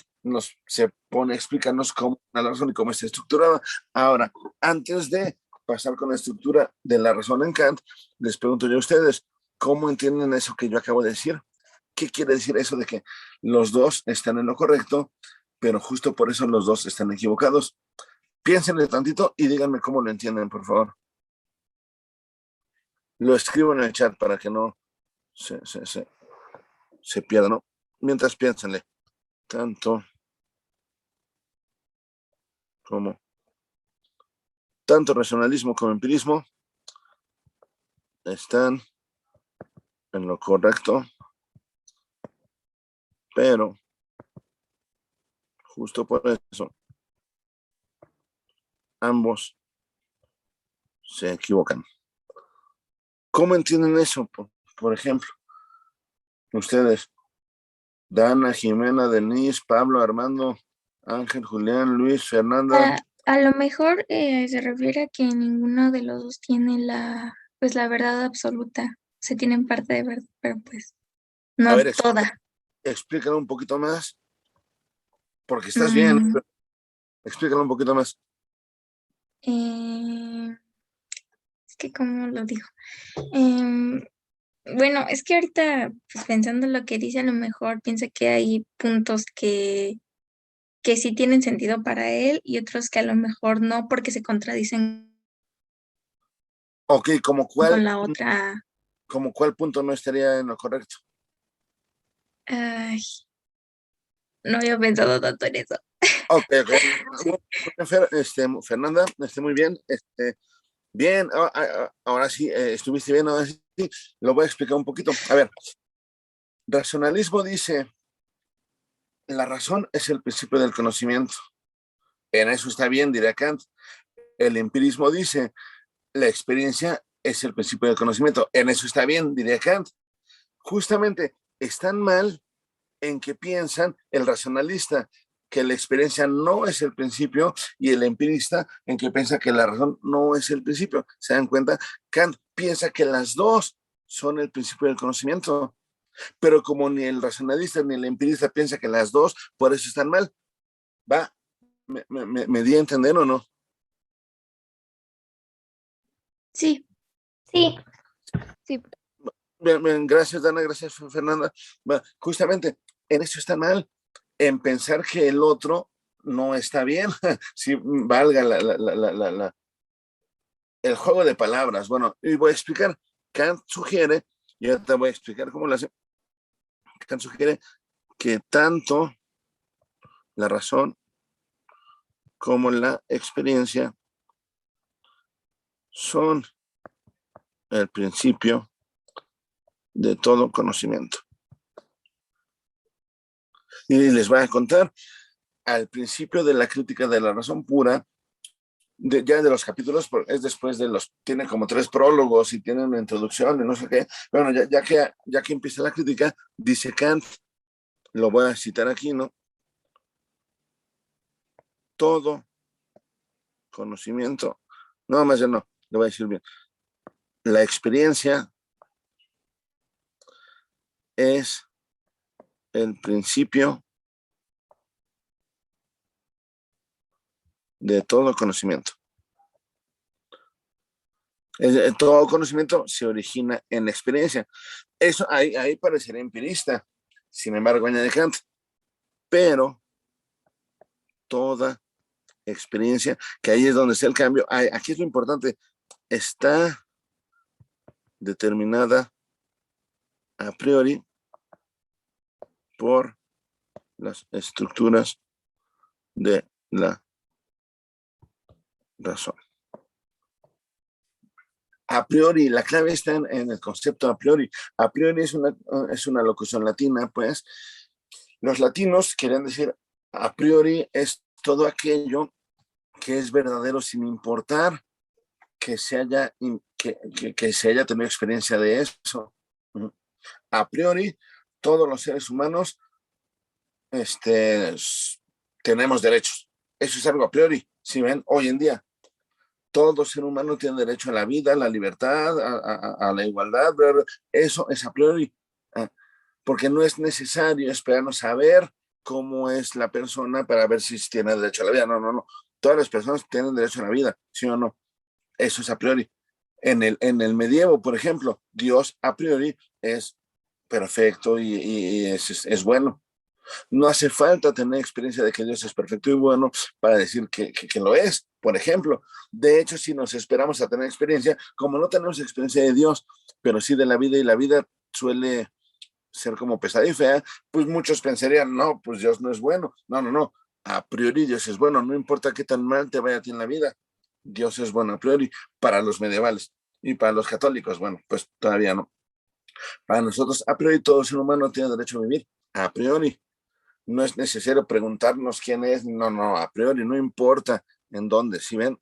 se pone a explicarnos cómo la razón y cómo está estructurada. Ahora, antes de pasar con la estructura de la razón en Kant, les pregunto yo a ustedes, ¿cómo entienden eso que yo acabo de decir? ¿Qué quiere decir eso de que los dos están en lo correcto, pero justo por eso los dos están equivocados? Piénsenle tantito y díganme cómo lo entienden, por favor. Lo escribo en el chat para que no se pierda, ¿no? Mientras piénsenle, tanto racionalismo como empirismo están en lo correcto, pero justo por eso ambos se equivocan. ¿Cómo entienden eso? Por ejemplo, ustedes, Dana, Jimena, Denise, Pablo, Armando, Ángel, Julián, Luis, Fernanda. A lo mejor se refiere a que ninguno de los dos tiene pues la verdad absoluta. Se tienen parte de verdad, pero pues no a ver, toda. Explícalo un poquito más, porque estás bien, pero explícalo un poquito más. Es que, ¿cómo lo digo? Bueno, es que ahorita, pues pensando lo que dice, a lo mejor piensa que hay puntos que sí tienen sentido para él y otros que a lo mejor no, porque se contradicen Ok, con la otra. ¿como cuál punto no estaría en lo correcto? Ay, no había pensado tanto en eso. Ok. Fernanda, muy bien. Bien, ahora sí, estuviste bien, ahora sí, lo voy a explicar un poquito. A ver, racionalismo dice, la razón es el principio del conocimiento. En eso está bien, diría Kant. El empirismo dice, la experiencia es el principio del conocimiento. En eso está bien, diría Kant. Justamente, están mal en que piensan el racionalista, que la experiencia no es el principio, y el empirista en que piensa que la razón no es el principio. ¿Se dan cuenta? Kant piensa que las dos son el principio del conocimiento, pero como ni el racionalista ni el empirista piensa que las dos, por eso están mal. ¿Va? ¿Me di a entender o no? Sí, Sí, sí, Bien, bien, gracias, Dana, gracias, Fernanda. Va, justamente en eso está mal, en pensar que el otro no está bien, si valga el juego de palabras. Bueno, y voy a explicar. Kant sugiere, y ahorita voy a explicar cómo lo hace. Kant sugiere que tanto la razón como la experiencia son el principio de todo conocimiento. Y les voy a contar al principio de la crítica de la razón pura, ya de los capítulos, es después de los, tiene como 3 prólogos y tiene una introducción y no sé qué. Bueno, ya que empieza la crítica, dice Kant, lo voy a citar aquí, ¿no? Todo conocimiento, no, más ya no, le voy a decir bien. La experiencia es el principio de todo conocimiento. Todo conocimiento se origina en la experiencia. Eso ahí parecería empirista, sin embargo, añade Kant, pero toda experiencia, que ahí es donde está el cambio, aquí es lo importante, está determinada a priori por las estructuras de la razón. A priori, la clave está en el concepto a priori. A priori es una locución latina, pues. Los latinos querían decir a priori es todo aquello que es verdadero sin importar que se haya tenido experiencia de eso. A priori, todos los seres humanos tenemos derechos. Eso es algo a priori. Si ven, hoy en día, todo ser humano tiene derecho a la vida, a la libertad, a la igualdad. Bla, bla. Eso es a priori. Porque no es necesario esperarnos a ver cómo es la persona para ver si tiene derecho a la vida. No, no, no. Todas las personas tienen derecho a la vida, ¿sí o no? Eso es a priori. En el medievo, por ejemplo, Dios a priori es perfecto y es bueno. No hace falta tener experiencia de que Dios es perfecto y bueno para decir que lo es, por ejemplo. De hecho, si nos esperamos a tener experiencia, como no tenemos experiencia de Dios, pero sí de la vida, y la vida suele ser como pesada y fea, pues muchos pensarían, no, pues Dios no es bueno. No, no, no. A priori Dios es bueno, no importa qué tan mal te vaya a ti en la vida. Dios es bueno a priori para los medievales, y para los católicos, bueno, pues todavía no. Para nosotros, a priori, todo ser humano tiene derecho a vivir. A priori. No es necesario preguntarnos quién es, no, no, a priori, no importa en dónde. Si ven,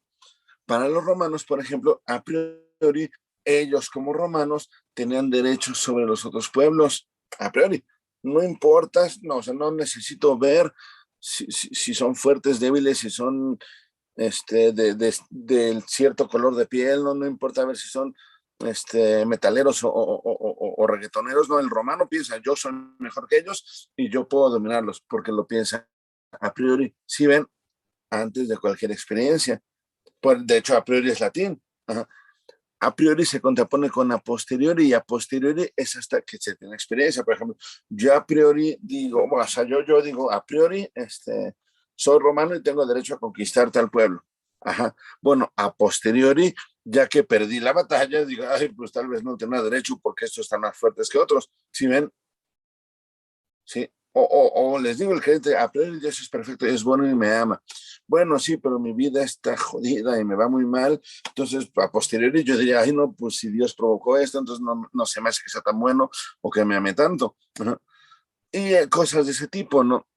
para los romanos, por ejemplo, a priori, ellos como romanos tenían derechos sobre los otros pueblos, a priori. No importa, no, o sea, no necesito ver si son fuertes, débiles, si son de cierto color de piel, no importa ver si son metaleros o reggaetoneros. No, el romano piensa, yo soy mejor que ellos y yo puedo dominarlos, porque lo piensa a priori. Si ven, antes de cualquier experiencia. Pues, de hecho, a priori es latín. Ajá. A priori se contrapone con a posteriori, y a posteriori es hasta que se tiene experiencia. Por ejemplo, yo a priori digo, o sea, yo digo a priori, soy romano y tengo derecho a conquistar tal pueblo. Ajá. Bueno, a posteriori, ya que perdí la batalla, digo, ay, pues tal vez no tenga derecho porque estos están más fuertes que otros. ¿Sí ven? Sí. O les digo el creyente, a priori Dios es perfecto y es bueno y me ama. Bueno, sí, pero mi vida está jodida y me va muy mal. Entonces, a posteriori yo diría, ay, no, pues si Dios provocó esto, entonces no se me hace que sea tan bueno o que me ame tanto. ¿No? Y cosas de ese tipo, ¿no?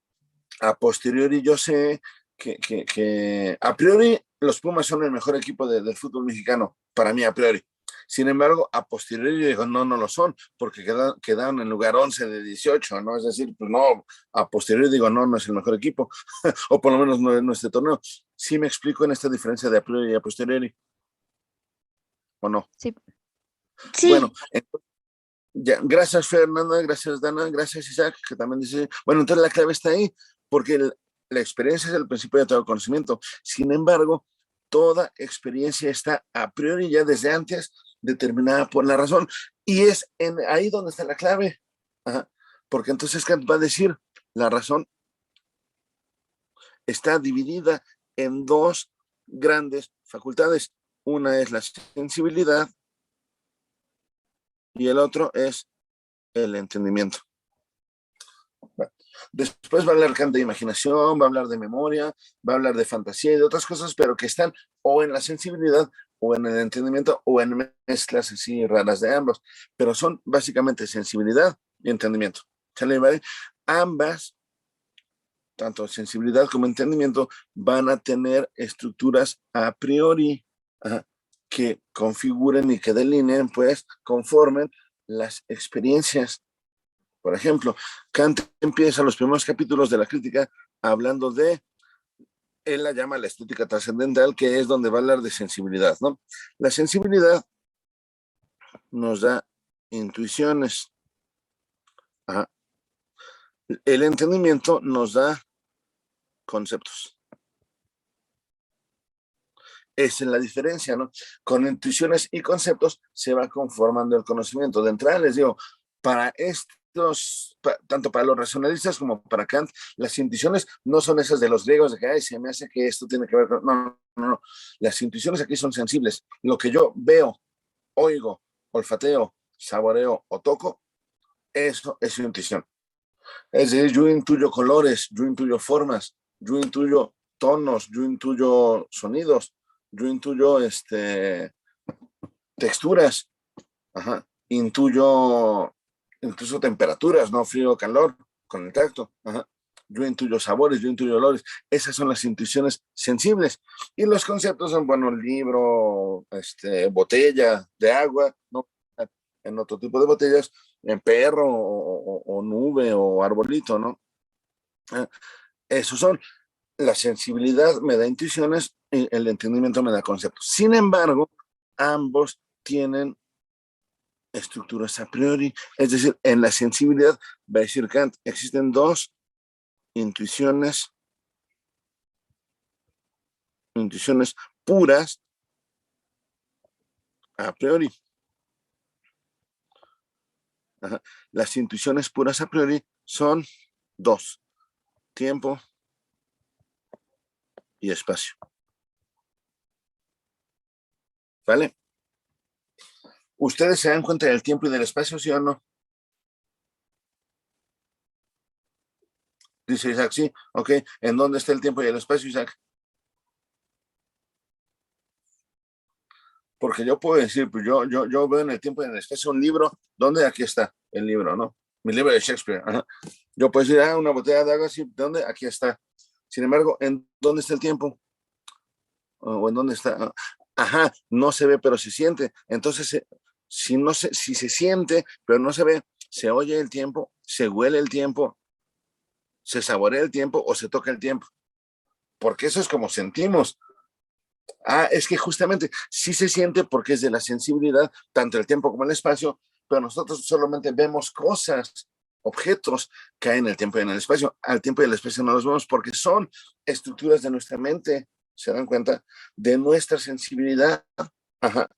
A posteriori yo sé que a priori los Pumas son el mejor equipo del fútbol mexicano, para mí a priori. Sin embargo, a posteriori digo, no, no lo son, porque quedaron en lugar 11 de 18, ¿no? Es decir, pues no, a posteriori digo, no, no es el mejor equipo, o por lo menos no en este torneo. ¿Sí me explico en esta diferencia de a priori y a posteriori? ¿O no? Sí. Sí, Bueno, ya, gracias Fernanda, gracias Dana, gracias Isaac, que también dice, bueno, entonces la clave está ahí, porque la experiencia es el principio de todo conocimiento. Sin embargo, toda experiencia está a priori ya desde antes determinada por la razón. Y es ahí donde está la clave. Ajá. Porque entonces Kant va a decir, la razón está dividida en dos grandes facultades. Una es la sensibilidad y el otro es el entendimiento. Después va a hablar Kant de imaginación, va a hablar de memoria, va a hablar de fantasía y de otras cosas, pero que están o en la sensibilidad o en el entendimiento o en mezclas así raras de ambos, pero son básicamente sensibilidad y entendimiento. ¿Sale, vale? Ambas, tanto sensibilidad como entendimiento, van a tener estructuras a priori, que configuren y que delineen, pues, conformen las experiencias. Por ejemplo, Kant empieza los primeros capítulos de la crítica hablando él la llama la estética trascendental, que es donde va a hablar de sensibilidad, ¿no? La sensibilidad nos da intuiciones. Ajá. El entendimiento nos da conceptos. Esa es la diferencia, ¿no? Con intuiciones y conceptos se va conformando el conocimiento. De entrada les digo, para tanto para los racionalistas como para Kant, las intuiciones no son esas de los griegos, de que ay, se me hace que esto tiene que ver con... No, no, no. Las intuiciones aquí son sensibles. Lo que yo veo, oigo, olfateo, saboreo o toco, eso es intuición. Es decir, yo intuyo colores, yo intuyo formas, yo intuyo tonos, yo intuyo sonidos, yo intuyo texturas, ajá. Intuyo incluso temperaturas, no frío o calor, con el tacto. Ajá. Yo intuyo sabores, yo intuyo olores. Esas son las intuiciones sensibles. Y los conceptos son, bueno, libro, botella de agua, ¿no? En otro tipo de botellas, en perro o nube o arbolito, ¿no? Esos son. La sensibilidad me da intuiciones y el entendimiento me da conceptos. Sin embargo, ambos tienen estructuras a priori. Es decir, en la sensibilidad, va a decir Kant, existen dos intuiciones puras a priori. Ajá. Las intuiciones puras a priori son dos: tiempo y espacio. ¿Vale? ¿Ustedes se dan cuenta del tiempo y del espacio, sí o no? Dice Isaac, sí. Ok. ¿En dónde está el tiempo y el espacio, Isaac? Porque yo puedo decir, pues yo veo en el tiempo y en el espacio un libro, ¿dónde? Aquí está el libro, ¿no? Mi libro de Shakespeare. Ajá. Yo puedo decir, una botella de agua, sí, ¿dónde? Aquí está. Sin embargo, ¿en dónde está el tiempo? ¿O en dónde está? Ajá, no se ve, pero se siente. Entonces, si se siente, pero no se ve, se oye el tiempo, se huele el tiempo, se saborea el tiempo o se toca el tiempo. Porque eso es como sentimos. Es que justamente sí se siente porque es de la sensibilidad, tanto el tiempo como el espacio, pero nosotros solamente vemos cosas, objetos que hay en el tiempo y en el espacio. Al tiempo y al espacio no los vemos porque son estructuras de nuestra mente, ¿se dan cuenta? De nuestra sensibilidad, ajá,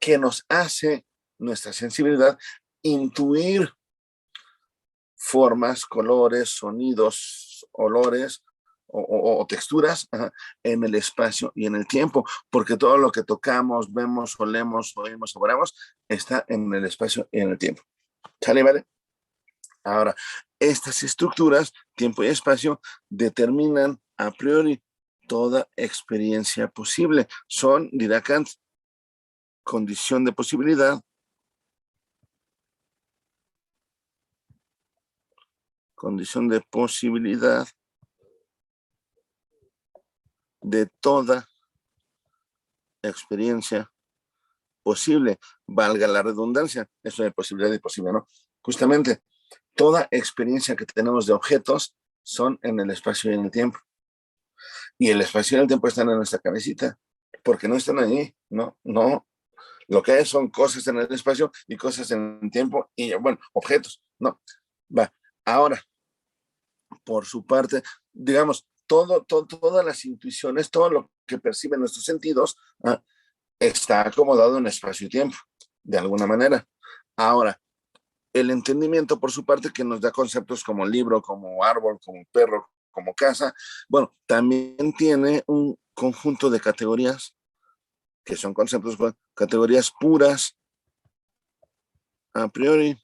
que nos hace nuestra sensibilidad intuir formas, colores, sonidos, olores o texturas, ajá, en el espacio y en el tiempo, porque todo lo que tocamos, vemos, olemos, oímos, saboreamos, está en el espacio y en el tiempo. ¿Sale, vale? Ahora, estas estructuras, tiempo y espacio, determinan a priori toda experiencia posible. Son, dirá Kant, condición de posibilidad, de toda experiencia posible, valga la redundancia, eso de posibilidad y posible, ¿no? Justamente, toda experiencia que tenemos de objetos son en el espacio y en el tiempo. Y el espacio y el tiempo están en nuestra cabecita, porque no están ahí, no. Lo que hay son cosas en el espacio y cosas en el tiempo y, bueno, objetos, no. Va, ahora, por su parte, digamos, todas las intuiciones, todo lo que perciben nuestros sentidos, está acomodado en espacio y tiempo, de alguna manera. Ahora, el entendimiento, por su parte, que nos da conceptos como libro, como árbol, como perro, como casa, bueno, también tiene un conjunto de categorías que son conceptos, categorías puras a priori.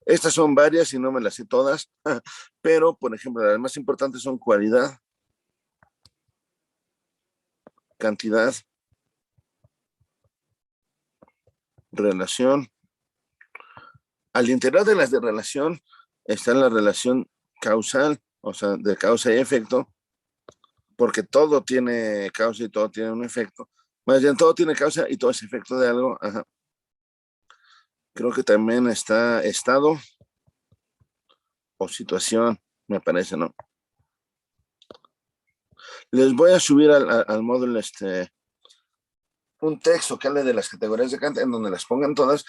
Estas son varias y no me las sé todas, pero, por ejemplo, las más importantes son cualidad, cantidad, relación. Al interior de las de relación está la relación causal, o sea, de causa y efecto, porque todo tiene causa y todo tiene un efecto. Más bien, todo tiene causa y todo es efecto de algo. Ajá. Creo que también está estado o situación, me parece, ¿no? Les voy a subir al módulo un texto que hable de las categorías de Kant, en donde las pongan todas,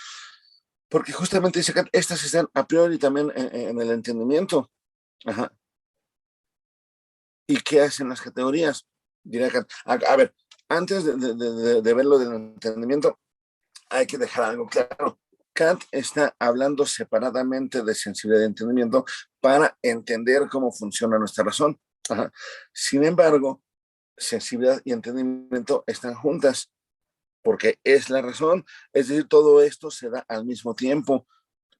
porque justamente dice Kant, estas están a priori también en el entendimiento. Ajá. ¿Y qué hacen las categorías? Dirá Kant. A ver, antes de ver lo del entendimiento, hay que dejar algo claro. Kant está hablando separadamente de sensibilidad y entendimiento para entender cómo funciona nuestra razón. Ajá. Sin embargo, sensibilidad y entendimiento están juntas, porque es la razón, es decir, todo esto se da al mismo tiempo.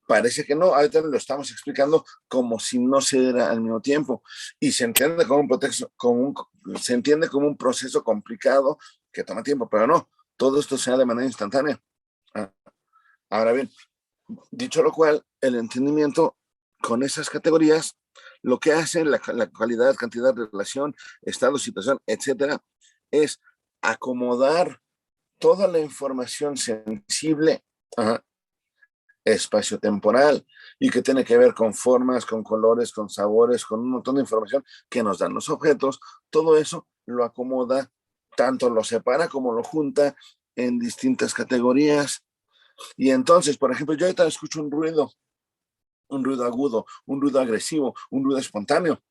Parece que no, ahorita lo estamos explicando como si no se diera al mismo tiempo, y se entiende como un proceso, se entiende como un proceso complicado que toma tiempo, pero no, todo esto se da de manera instantánea. Ahora bien, dicho lo cual, el entendimiento con esas categorías, lo que hace la calidad, cantidad, relación, estado, situación, etcétera, es acomodar toda la información sensible, espacio-temporal, y que tiene que ver con formas, con colores, con sabores, con un montón de información que nos dan los objetos. Todo eso lo acomoda, tanto lo separa como lo junta en distintas categorías. Y entonces, por ejemplo, yo ahorita escucho un ruido agudo, un ruido agresivo, un ruido espontáneo.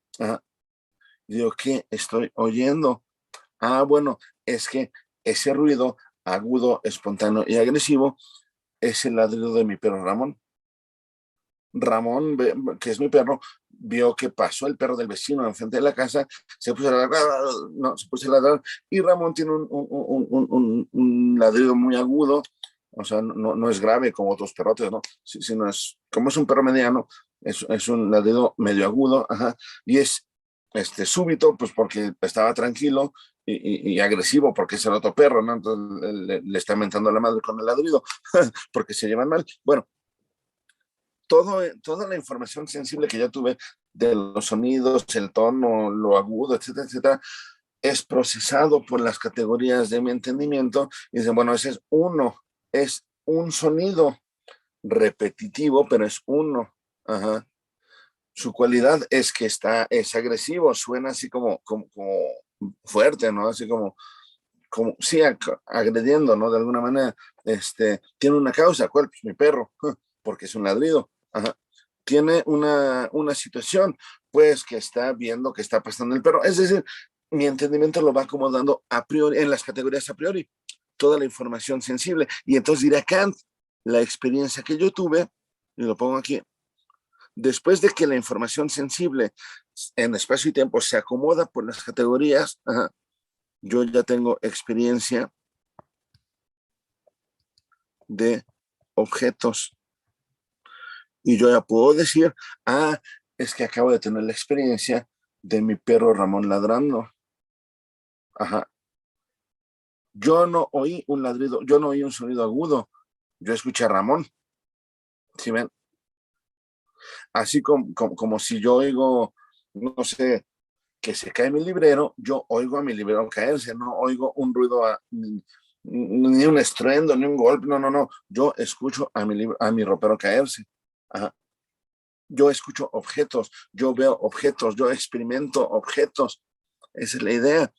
Digo, ¿qué estoy oyendo? Bueno, es que ese ruido agudo, espontáneo y agresivo es el ladrido de mi perro Ramón. Ramón, que es mi perro, vio que pasó el perro del vecino enfrente de la casa, se puso a ladrar, y Ramón tiene un ladrido muy agudo, o sea, no es grave como otros perrotes, ¿no? Sino como es un perro mediano, es un ladrido medio agudo, y es súbito, pues porque estaba tranquilo, y agresivo porque es el otro perro, ¿no? Entonces le está mentando a la madre con el ladrido, porque se llevan mal. Bueno, toda la información sensible que yo tuve de los sonidos, el tono, lo agudo, etcétera, etcétera, es procesado por las categorías de mi entendimiento y dicen, bueno, ese es un sonido repetitivo, pero es uno. Su cualidad es que es agresivo, suena así como fuerte, ¿no? Así como sí, agrediendo, ¿no? De alguna manera, tiene una causa, ¿cuál? Pues mi perro, porque es un ladrido. Tiene una situación, pues, que está viendo que está pasando el perro. Es decir, mi entendimiento lo va acomodando a priori, en las categorías a priori, toda la información sensible. Y entonces dirá Kant, la experiencia que yo tuve, y lo pongo aquí, después de que la información sensible en espacio y tiempo se acomoda por las categorías, yo ya tengo experiencia de objetos. Y yo ya puedo decir, es que acabo de tener la experiencia de mi perro Ramón ladrando. Yo no oí un ladrido, yo no oí un sonido agudo, yo escuché a Ramón. ¿Sí ven? Así como si yo oigo, no sé, que se cae mi librero, yo oigo a mi librero caerse, no oigo un ruido ni un estruendo, ni un golpe, no. Yo escucho a mi ropero caerse. Ajá. Yo escucho objetos, yo veo objetos, yo experimento objetos. Esa es la idea,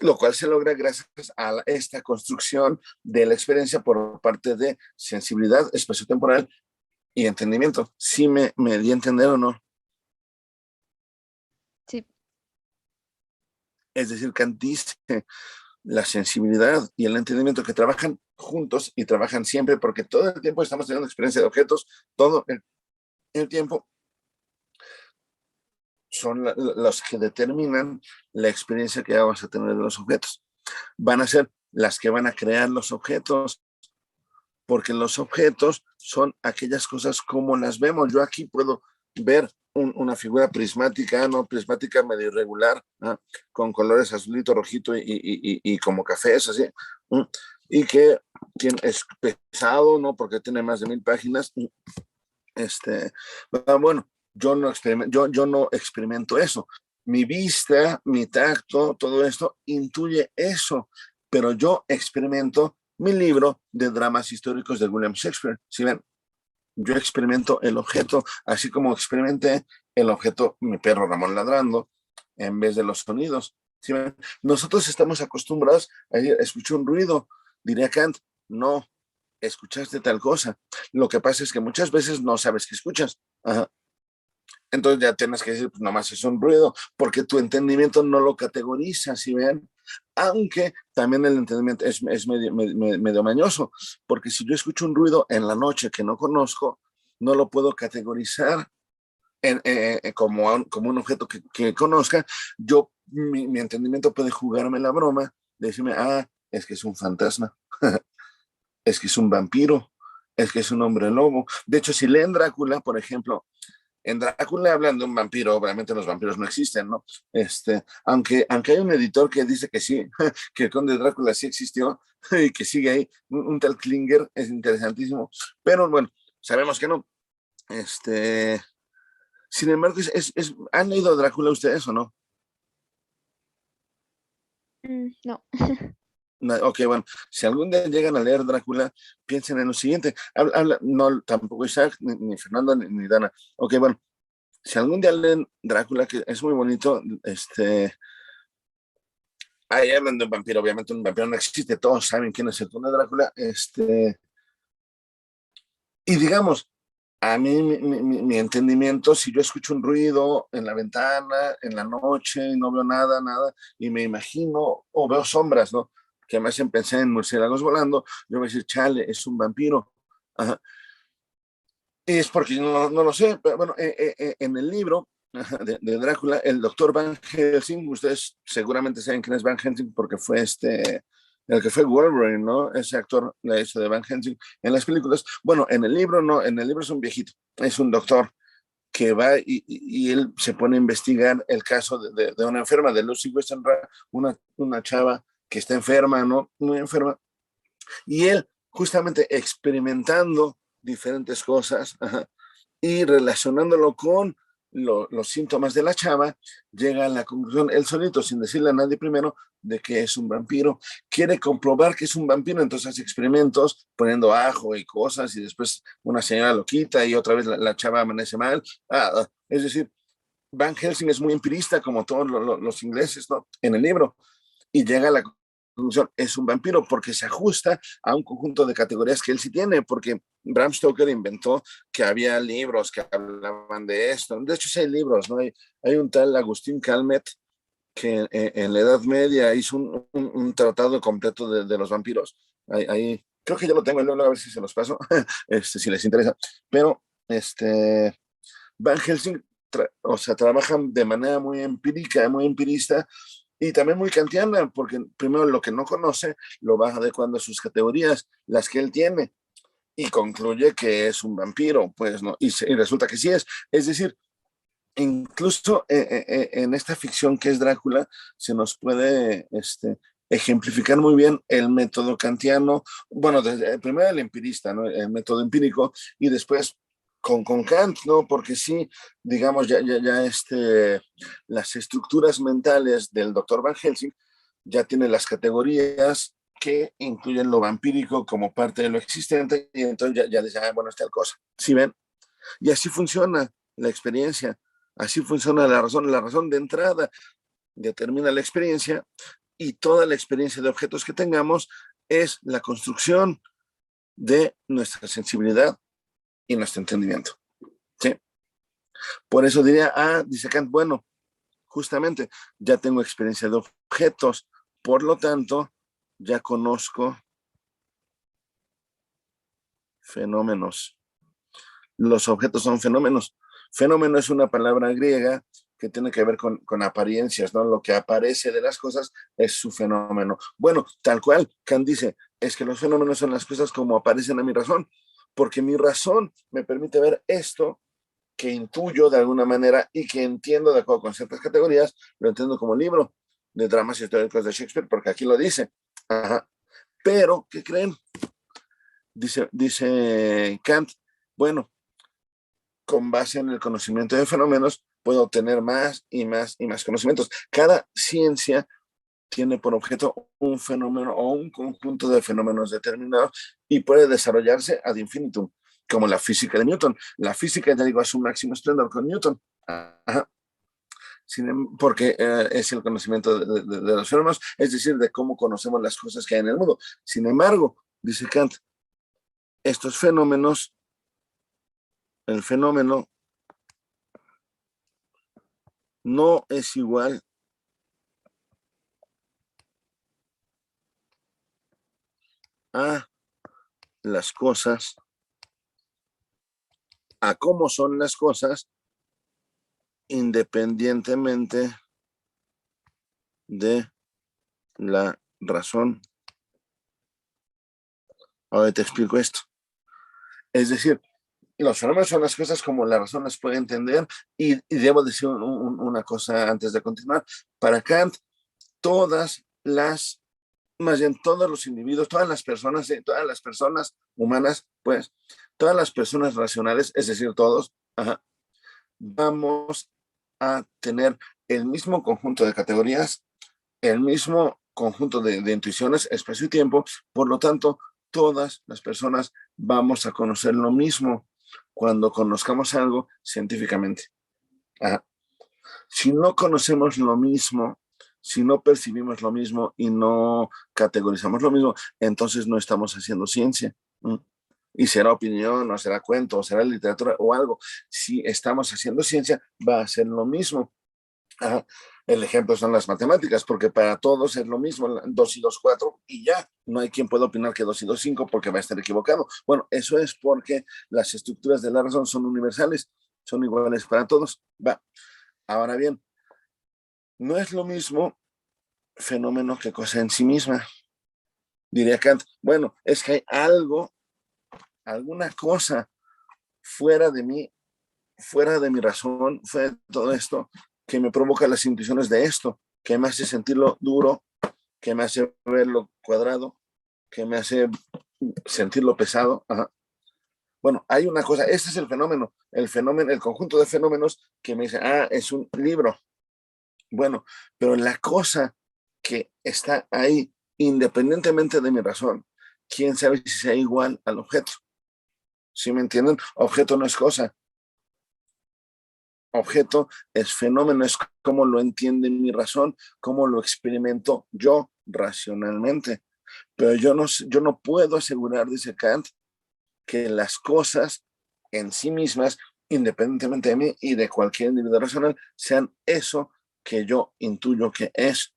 lo cual se logra gracias a esta construcción de la experiencia por parte de sensibilidad espaciotemporal y entendimiento. ¿Sí me di a entender o no? Sí. Es decir, Kant dice la sensibilidad y el entendimiento que trabajan juntos y trabajan siempre, porque todo el tiempo estamos teniendo experiencia de objetos, todo el tiempo son los que determinan la experiencia que vamos a tener de los objetos. Van a ser las que van a crear los objetos, porque los objetos son aquellas cosas como las vemos. Yo aquí puedo ver una figura prismática, no prismática medio irregular, ¿no? Con colores azulito, rojito y como cafés, así, ¿no? Y que es pesado, ¿no? Porque tiene más de 1000 páginas. Bueno, yo no experimento eso. Mi vista, mi tacto, todo esto intuye eso, pero yo experimento mi libro de dramas históricos de William Shakespeare. ¿Sí ven? Yo experimento el objeto, así como experimenté el objeto, mi perro Ramón ladrando, en vez de los sonidos. ¿Sí ven? Nosotros estamos acostumbrados a escuchar un ruido, diría Kant, no, escuchaste tal cosa. Lo que pasa es que muchas veces no sabes qué escuchas. Ajá. Entonces ya tienes que decir, pues nomás es un ruido, porque tu entendimiento no lo categoriza, ¿sí ven? Aunque también el entendimiento es medio mañoso, porque si yo escucho un ruido en la noche que no conozco, no lo puedo categorizar como un objeto que conozca. Mi entendimiento puede jugarme la broma, decirme, es que es un fantasma, es que es un vampiro, es que es un hombre lobo. De hecho, si leen Drácula, por ejemplo, en Drácula hablan de un vampiro, obviamente los vampiros no existen, ¿no? Aunque hay un editor que dice que sí, que el conde Drácula sí existió y que sigue ahí, un tal Klinger, es interesantísimo, pero bueno, sabemos que no. Sin embargo, ¿han leído Drácula ustedes o no? No. Ok, bueno, si algún día llegan a leer Drácula, piensen en lo siguiente. No, tampoco Isaac, ni Fernando, ni Dana. Ok, bueno, si algún día leen Drácula, que es muy bonito, ahí hablan de un vampiro, obviamente un vampiro no existe, todos saben quién es el conde Drácula, y digamos, a mí mi entendimiento, si yo escucho un ruido en la ventana, en la noche, y no veo nada, y me imagino, o veo sombras, ¿no? Que me hacen pensar en murciélagos volando, yo voy a decir, chale, es un vampiro. Ajá. Y es porque no lo sé, pero bueno, en el libro de Drácula, el doctor Van Helsing, ustedes seguramente saben quién es Van Helsing porque fue el que fue Wolverine, ¿no? Ese actor la hizo de Van Helsing en las películas. Bueno, en el libro no, en el libro es un viejito, es un doctor que va y él se pone a investigar el caso de una enferma, de Lucy Westenra, una chava que está enferma, ¿no? Muy enferma, y él justamente experimentando diferentes cosas, ajá, y relacionándolo con los síntomas de la chava, llega a la conclusión, él solito, sin decirle a nadie primero, de que es un vampiro. Quiere comprobar que es un vampiro, entonces hace experimentos poniendo ajo y cosas, y después una señora lo quita y otra vez la chava amanece mal. Es decir, Van Helsing es muy empirista, como todos los ingleses, ¿no? En el libro, y llega a la conclusión, es un vampiro, porque se ajusta a un conjunto de categorías que él sí tiene, porque Bram Stoker inventó que había libros que hablaban de esto. De hecho, sí hay libros, ¿no? Hay un tal Agustín Calmet que en la Edad Media hizo un tratado completo de los vampiros. Ahí, creo que ya lo tengo, luego a ver si se los paso, si les interesa. Pero Van Helsing, o sea, trabajan de manera muy empírica, muy empirista, y también muy kantiana, porque primero lo que no conoce lo va adecuando a sus categorías, las que él tiene, y concluye que es un vampiro, pues, ¿no? Y resulta que sí es. Es decir, incluso en esta ficción que es Drácula, se nos puede ejemplificar muy bien el método kantiano, bueno, primero el empirista, ¿no? El método empírico, y después con Kant, ¿no? Porque sí, digamos, ya las estructuras mentales del doctor Van Helsing ya tiene las categorías que incluyen lo vampírico como parte de lo existente y entonces ya dice, bueno, es tal cosa. ¿Sí ven? Y así funciona la experiencia, así funciona la razón de entrada determina la experiencia y toda la experiencia de objetos que tengamos es la construcción de nuestra sensibilidad y nuestro entendimiento. ¿Sí? Por eso diría, dice Kant, bueno, justamente ya tengo experiencia de objetos, por lo tanto, ya conozco fenómenos. Los objetos son fenómenos. Fenómeno es una palabra griega que tiene que ver con apariencias, ¿no? Lo que aparece de las cosas es su fenómeno. Bueno, tal cual, Kant dice, es que los fenómenos son las cosas como aparecen a mi razón, porque mi razón me permite ver esto que intuyo de alguna manera y que entiendo de acuerdo con ciertas categorías, lo entiendo como libro de dramas históricos de Shakespeare, porque aquí lo dice. Ajá. Pero, ¿qué creen? Dice Kant, bueno, con base en el conocimiento de fenómenos, puedo obtener más y más y más conocimientos. Cada ciencia tiene por objeto un fenómeno o un conjunto de fenómenos determinados y puede desarrollarse ad infinitum, como la física de Newton. La física, ya digo, a su máximo esplendor con Newton. Ajá. Porque es el conocimiento de los fenómenos, es decir, de cómo conocemos las cosas que hay en el mundo. Sin embargo, dice Kant, estos fenómenos, el fenómeno no es igual a las cosas, a cómo son las cosas, independientemente de la razón. Ahora te explico esto. Es decir, los fenómenos son las cosas como la razón las puede entender y debo decir una cosa antes de continuar. Para Kant, más bien todos los individuos, todas las personas humanas, pues, todas las personas racionales, es decir, todos, vamos a tener el mismo conjunto de categorías, el mismo conjunto de intuiciones, espacio y tiempo, por lo tanto, todas las personas vamos a conocer lo mismo cuando conozcamos algo científicamente. Si no conocemos lo mismo, si no percibimos lo mismo y no categorizamos lo mismo, entonces no estamos haciendo ciencia. Y será opinión, o será cuento, o será literatura o algo. Si estamos haciendo ciencia, va a ser lo mismo. El ejemplo son las matemáticas, porque para todos es lo mismo, 2 y 2, 4, y ya. No hay quien pueda opinar que 2 y 2, 5 porque va a estar equivocado. Bueno, eso es porque las estructuras de la razón son universales, son iguales para todos. Va. Ahora bien, no es lo mismo fenómeno que cosa en sí misma. Diría Kant, bueno, es que hay algo, alguna cosa fuera de mí, fuera de mi razón, fuera de todo esto, que me provoca las intuiciones de esto, que me hace sentirlo duro, que me hace verlo cuadrado, que me hace sentirlo pesado. Bueno, hay una cosa, este es el fenómeno, el conjunto de fenómenos que me dice, es un libro. Bueno, pero la cosa que está ahí, independientemente de mi razón, quién sabe si sea igual al objeto. ¿Sí me entienden? Objeto no es cosa. Objeto es fenómeno, es cómo lo entiende mi razón, cómo lo experimento yo racionalmente. Pero yo no puedo asegurar, dice Kant, que las cosas en sí mismas, independientemente de mí y de cualquier individuo racional, sean eso que yo intuyo que es.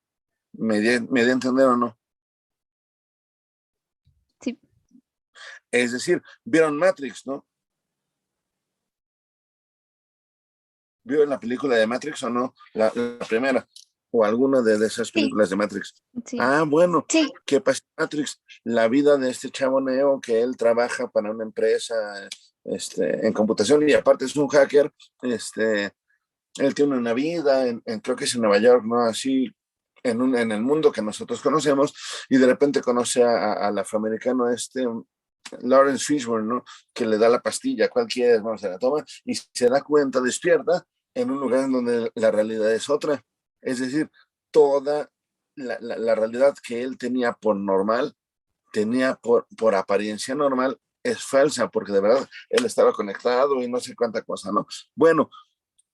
¿Me di a entender o no? Sí. Es decir, ¿vieron Matrix, no? ¿Vieron la película de Matrix o no? La primera, o alguna de esas Sí. películas de Matrix. Sí. Bueno, Sí. ¿qué pasa en Matrix? La vida de este chavo Neo, que él trabaja para una empresa en computación y aparte es un hacker, él tiene una vida, creo que es en Nueva York, ¿no? Así, en el mundo que nosotros conocemos, y de repente conoce al afroamericano Lawrence Fishburne, ¿no? Que le da la pastilla, cualquiera, ¿no? Se la toma y se da cuenta, despierta en un lugar en donde la realidad es otra. Es decir, toda la realidad que él tenía por normal, tenía por apariencia normal, es falsa, porque de verdad él estaba conectado y no sé cuánta cosa, ¿no? Bueno,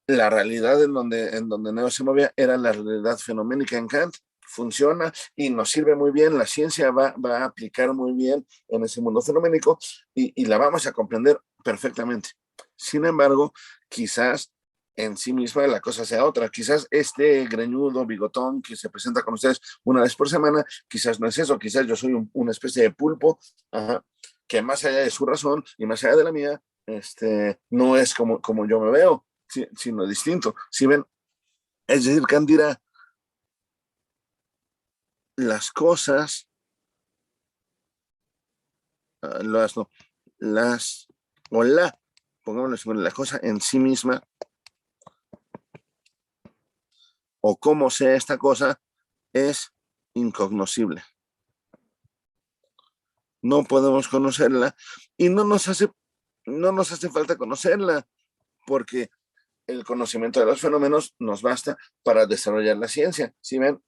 la realidad en donde Neo se movía era la realidad fenoménica en Kant, funciona y nos sirve muy bien, la ciencia va a aplicar muy bien en ese mundo fenoménico y la vamos a comprender perfectamente. Sin embargo, quizás en sí misma la cosa sea otra. Quizás este greñudo, bigotón que se presenta con ustedes una vez por semana, quizás no es eso, quizás yo soy una especie de pulpo, ajá, que más allá de su razón y más allá de la mía, no es como yo me veo, sino distinto. Si ven, es decir, Kant dirá, las cosas, las, no, las, o la, pongámoslo así, la cosa en sí misma, o cómo sea esta cosa, es incognoscible. No podemos conocerla y no nos hace falta conocerla, porque el conocimiento de los fenómenos nos basta para desarrollar la ciencia. ¿Sí ven?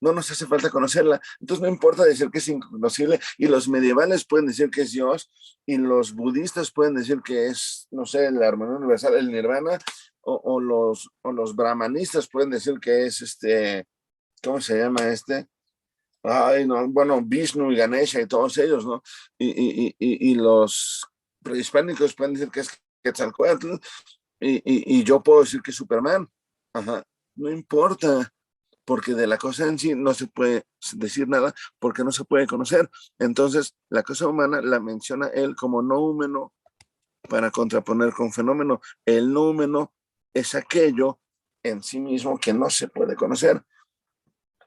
No nos hace falta conocerla. Entonces no importa decir que es inconocible y los medievales pueden decir que es Dios y los budistas pueden decir que es, no sé, la armonía universal, el nirvana, o los brahmanistas pueden decir que es ¿cómo se llama este? Ay, no, bueno, Vishnu y Ganesha y todos ellos, ¿no? Y los prehispánicos pueden decir que es Quetzalcóatl y yo puedo decir que es Superman. Ajá. No importa, porque de la cosa en sí no se puede decir nada porque no se puede conocer. Entonces, la cosa humana la menciona él como noumeno para contraponer con fenómeno. El noumeno es aquello en sí mismo que no se puede conocer.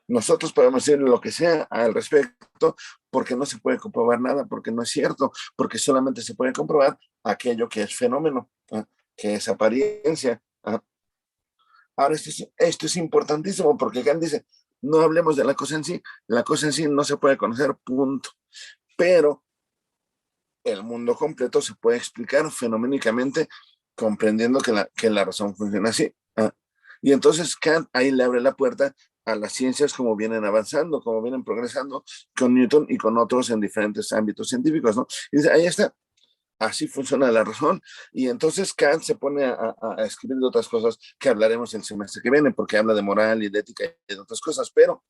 Nosotros podemos decir lo que sea al respecto porque no se puede comprobar nada, porque no es cierto, porque solamente se puede comprobar aquello que es fenómeno, ¿eh? Que es apariencia. ¿Eh? Ahora, esto es importantísimo porque Kant dice, no hablemos de la cosa en sí no se puede conocer, punto. Pero el mundo completo se puede explicar fenoménicamente comprendiendo que la razón funciona así. ¿Ah? Y entonces Kant ahí le abre la puerta a las ciencias como vienen avanzando, como vienen progresando con Newton y con otros en diferentes ámbitos científicos, ¿no? Y dice, ahí está, así funciona la razón. Y entonces Kant se pone a escribir de otras cosas que hablaremos el semestre que viene, porque habla de moral y de ética y de otras cosas, pero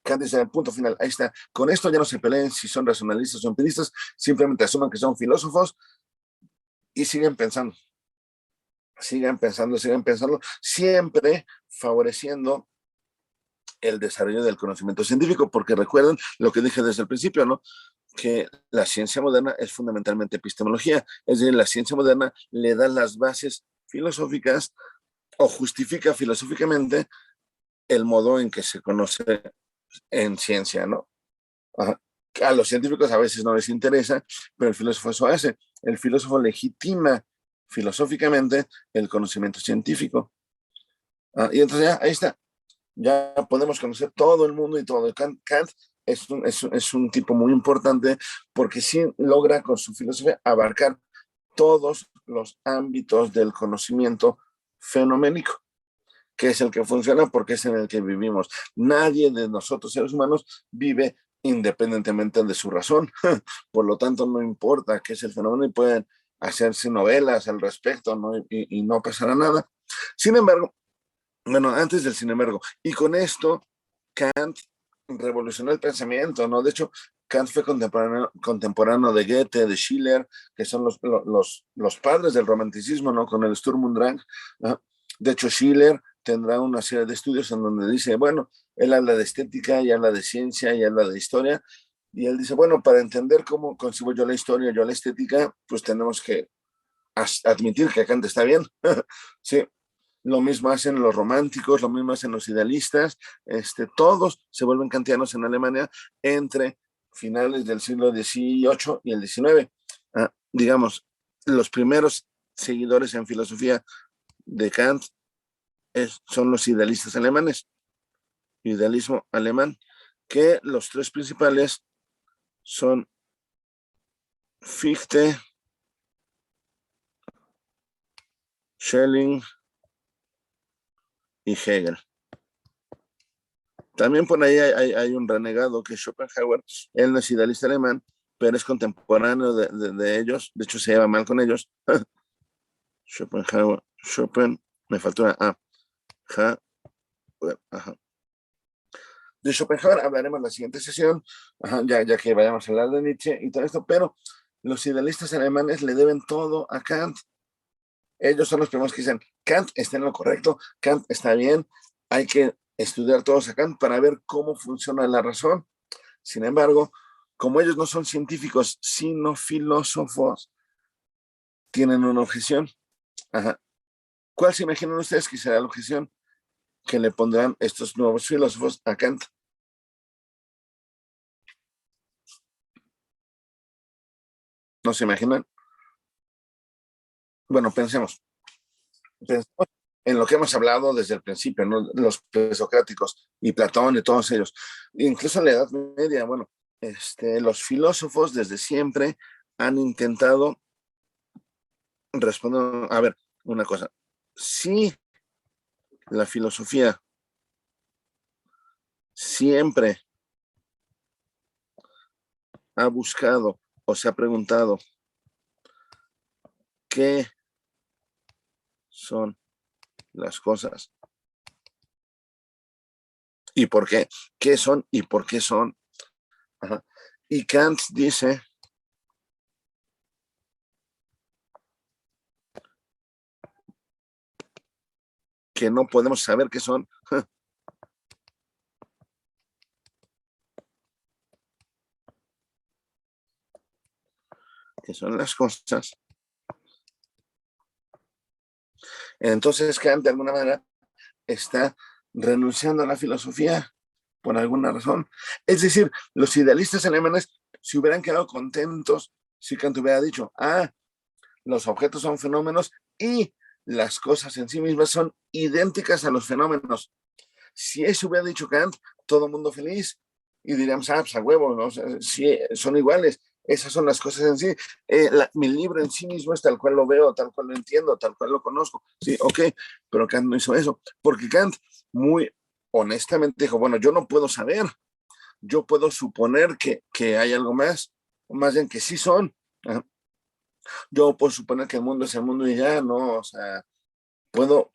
Kant dice, punto final, ahí está. Con esto ya no se peleen si son racionalistas o empiristas, simplemente asuman que son filósofos y siguen pensando, siempre favoreciendo el desarrollo del conocimiento científico, porque recuerden lo que dije desde el principio, ¿no? Que la ciencia moderna es fundamentalmente epistemología, es decir, la ciencia moderna le da las bases filosóficas o justifica filosóficamente el modo en que se conoce en ciencia, ¿no? Ajá. A los científicos a veces no les interesa, pero el filósofo eso hace. El filósofo legitima filosóficamente el conocimiento científico. Y entonces ya, ahí está. Ya podemos conocer todo el mundo y todo. Kant es un tipo muy importante porque sí logra con su filosofía abarcar todos los ámbitos del conocimiento fenoménico, que es el que funciona porque es en el que vivimos. Nadie de nosotros, seres humanos, vive independientemente de su razón. Por lo tanto, no importa qué es el fenómeno y pueden hacerse novelas al respecto, ¿no? Y no pasará nada. Sin embargo, bueno, antes del sin embargo, y con esto, Kant revolucionó el pensamiento, ¿no? De hecho, Kant fue contemporáneo de Goethe, de Schiller, que son los padres del romanticismo, ¿no? Con el Sturm und Drang, ¿no? De hecho, Schiller tendrá una serie de estudios en donde dice, bueno, él habla de estética y habla de ciencia y habla de historia, y él dice, bueno, para entender cómo concibo yo la historia, yo la estética, pues tenemos que admitir que Kant está bien, sí. Lo mismo hacen los románticos, lo mismo hacen los idealistas, todos se vuelven kantianos en Alemania entre finales del siglo XVIII y el XIX. Digamos, los primeros seguidores en filosofía de Kant son los idealistas alemanes, idealismo alemán, que los tres principales son Fichte, Schelling y Hegel. También por ahí hay un renegado que es Schopenhauer. Él no es idealista alemán, pero es contemporáneo de ellos. De hecho, se lleva mal con ellos. Schopenhauer, me faltó una A. Ajá. De Schopenhauer hablaremos en la siguiente sesión, ya que vayamos a hablar de Nietzsche y todo esto, pero los idealistas alemanes le deben todo a Kant. Ellos son los primeros que dicen, Kant está en lo correcto, Kant está bien, hay que estudiar todos a Kant para ver cómo funciona la razón. Sin embargo, como ellos no son científicos, sino filósofos, tienen una objeción. ¿Cuál se imaginan ustedes que será la objeción que le pondrán estos nuevos filósofos a Kant? ¿No se imaginan? Bueno, pensemos en lo que hemos hablado desde el principio, ¿no? Los presocráticos y Platón y todos ellos. Incluso en la Edad Media, bueno, los filósofos desde siempre han intentado responder, a ver, una cosa, si la filosofía siempre ha buscado o se ha preguntado qué son las cosas y por qué, qué son y por qué son. Y Kant dice que no podemos saber qué son. Que son las cosas. Entonces Kant de alguna manera está renunciando a la filosofía por alguna razón. Es decir, los idealistas alemanes se hubieran quedado contentos si Kant hubiera dicho, los objetos son fenómenos y las cosas en sí mismas son idénticas a los fenómenos. Si eso hubiera dicho Kant, todo el mundo feliz y diríamos, pues a huevo, ¿no? O sea, sí, son iguales. Esas son las cosas en sí. Mi libro en sí mismo es tal cual lo veo, tal cual lo entiendo, tal cual lo conozco. Sí, ok, pero Kant no hizo eso. Porque Kant muy honestamente dijo, bueno, yo no puedo saber, yo puedo suponer que hay algo más bien que sí son. Yo puedo suponer que el mundo es el mundo y ya, ¿no? O sea,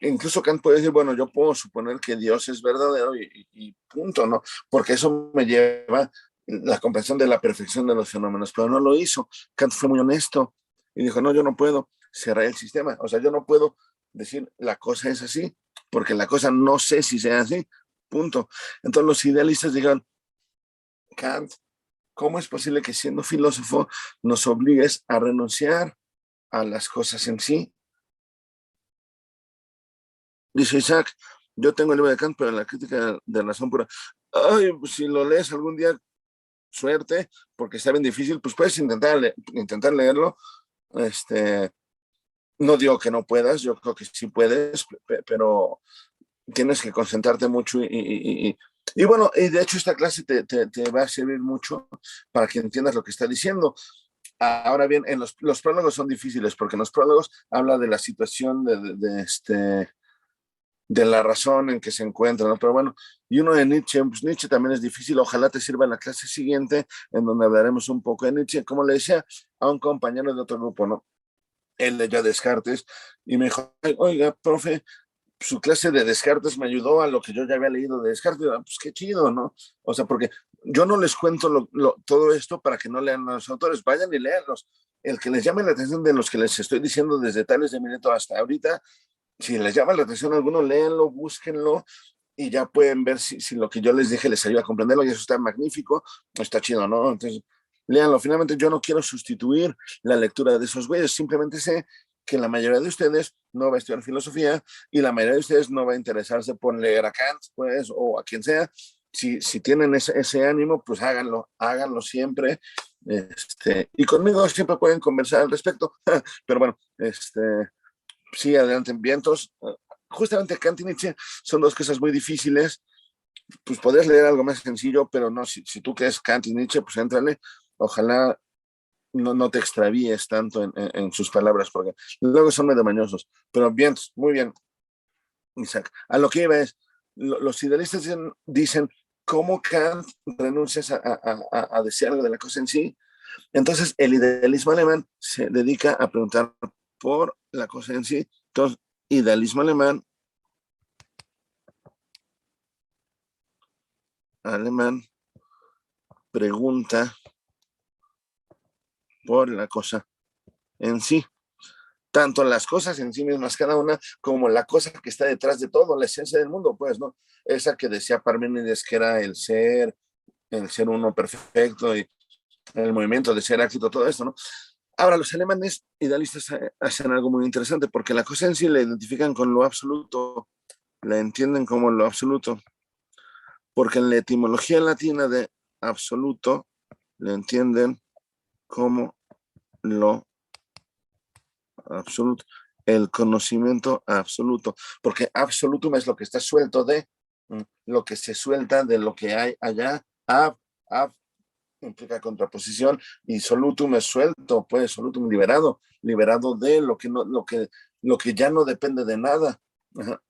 incluso Kant puede decir, bueno, yo puedo suponer que Dios es verdadero y punto, ¿no? Porque eso me lleva la comprensión de la perfección de los fenómenos, pero no lo hizo. Kant fue muy honesto y dijo, no, yo no puedo cerrar el sistema, o sea, yo no puedo decir la cosa es así, porque la cosa no sé si sea así, punto. Entonces los idealistas dijeron, Kant, ¿cómo es posible que siendo filósofo nos obligues a renunciar a las cosas en sí? Dice Isaac, yo tengo el libro de Kant, pero en la crítica de razón pura. Pues si lo lees algún día, suerte, porque está bien difícil, pues puedes intentar leerlo. No digo que no puedas, yo creo que sí puedes, pero tienes que concentrarte mucho y bueno, y de hecho esta clase te va a servir mucho para que entiendas lo que está diciendo. Ahora bien, en los prólogos son difíciles porque en los prólogos habla de la situación de la razón en que se encuentra, ¿no? Pero bueno, y uno de Nietzsche, pues Nietzsche también es difícil, ojalá te sirva en la clase siguiente, en donde hablaremos un poco de Nietzsche, como le decía a un compañero de otro grupo, ¿no? Él leyó Descartes y me dijo, oiga, profe, su clase de Descartes me ayudó a lo que yo ya había leído de Descartes. Pues qué chido, ¿no? O sea, porque yo no les cuento todo esto para que no lean los autores, vayan y leanlos. El que les llame la atención de los que les estoy diciendo desde Tales de Mileto hasta ahorita, si les llama la atención a alguno, léanlo, búsquenlo y ya pueden ver si lo que yo les dije les ayuda a comprenderlo y eso está magnífico, está chido, ¿no? Entonces, léanlo. Finalmente, yo no quiero sustituir la lectura de esos güeyes, simplemente sé que la mayoría de ustedes no va a estudiar filosofía y la mayoría de ustedes no va a interesarse por leer a Kant, pues, o a quien sea. Si tienen ese ánimo, pues háganlo siempre. Y conmigo siempre pueden conversar al respecto. Pero bueno, sí, adelante, vientos. Justamente Kant y Nietzsche son dos cosas muy difíciles. Pues podrías leer algo más sencillo, pero no, si tú crees Kant y Nietzsche, pues éntrale. Ojalá no te extravíes tanto en sus palabras, porque luego son medio mañosos. Pero bien, muy bien, Isaac. A lo que iba es, los idealistas dicen cómo Kant renuncia a desear algo de la cosa en sí. Entonces, el idealismo alemán se dedica a preguntar por la cosa en sí. Entonces, idealismo alemán pregunta por la cosa en sí. Tanto las cosas en sí mismas, cada una, como la cosa que está detrás de todo, la esencia del mundo, pues, ¿no? Esa que decía Parménides que era el ser uno perfecto y el movimiento de ser éxito, todo esto, ¿no? Ahora, los alemanes idealistas hacen algo muy interesante porque la cosa en sí la identifican con lo absoluto, la entienden como lo absoluto, porque en la etimología latina de absoluto la entienden como lo absoluto, el conocimiento absoluto, porque absolutum es lo que está suelto de, lo que se suelta de lo que hay allá. Ab implica contraposición y solutum es suelto, pues solutum liberado, liberado de lo que no, lo que ya no depende de nada. Ajá.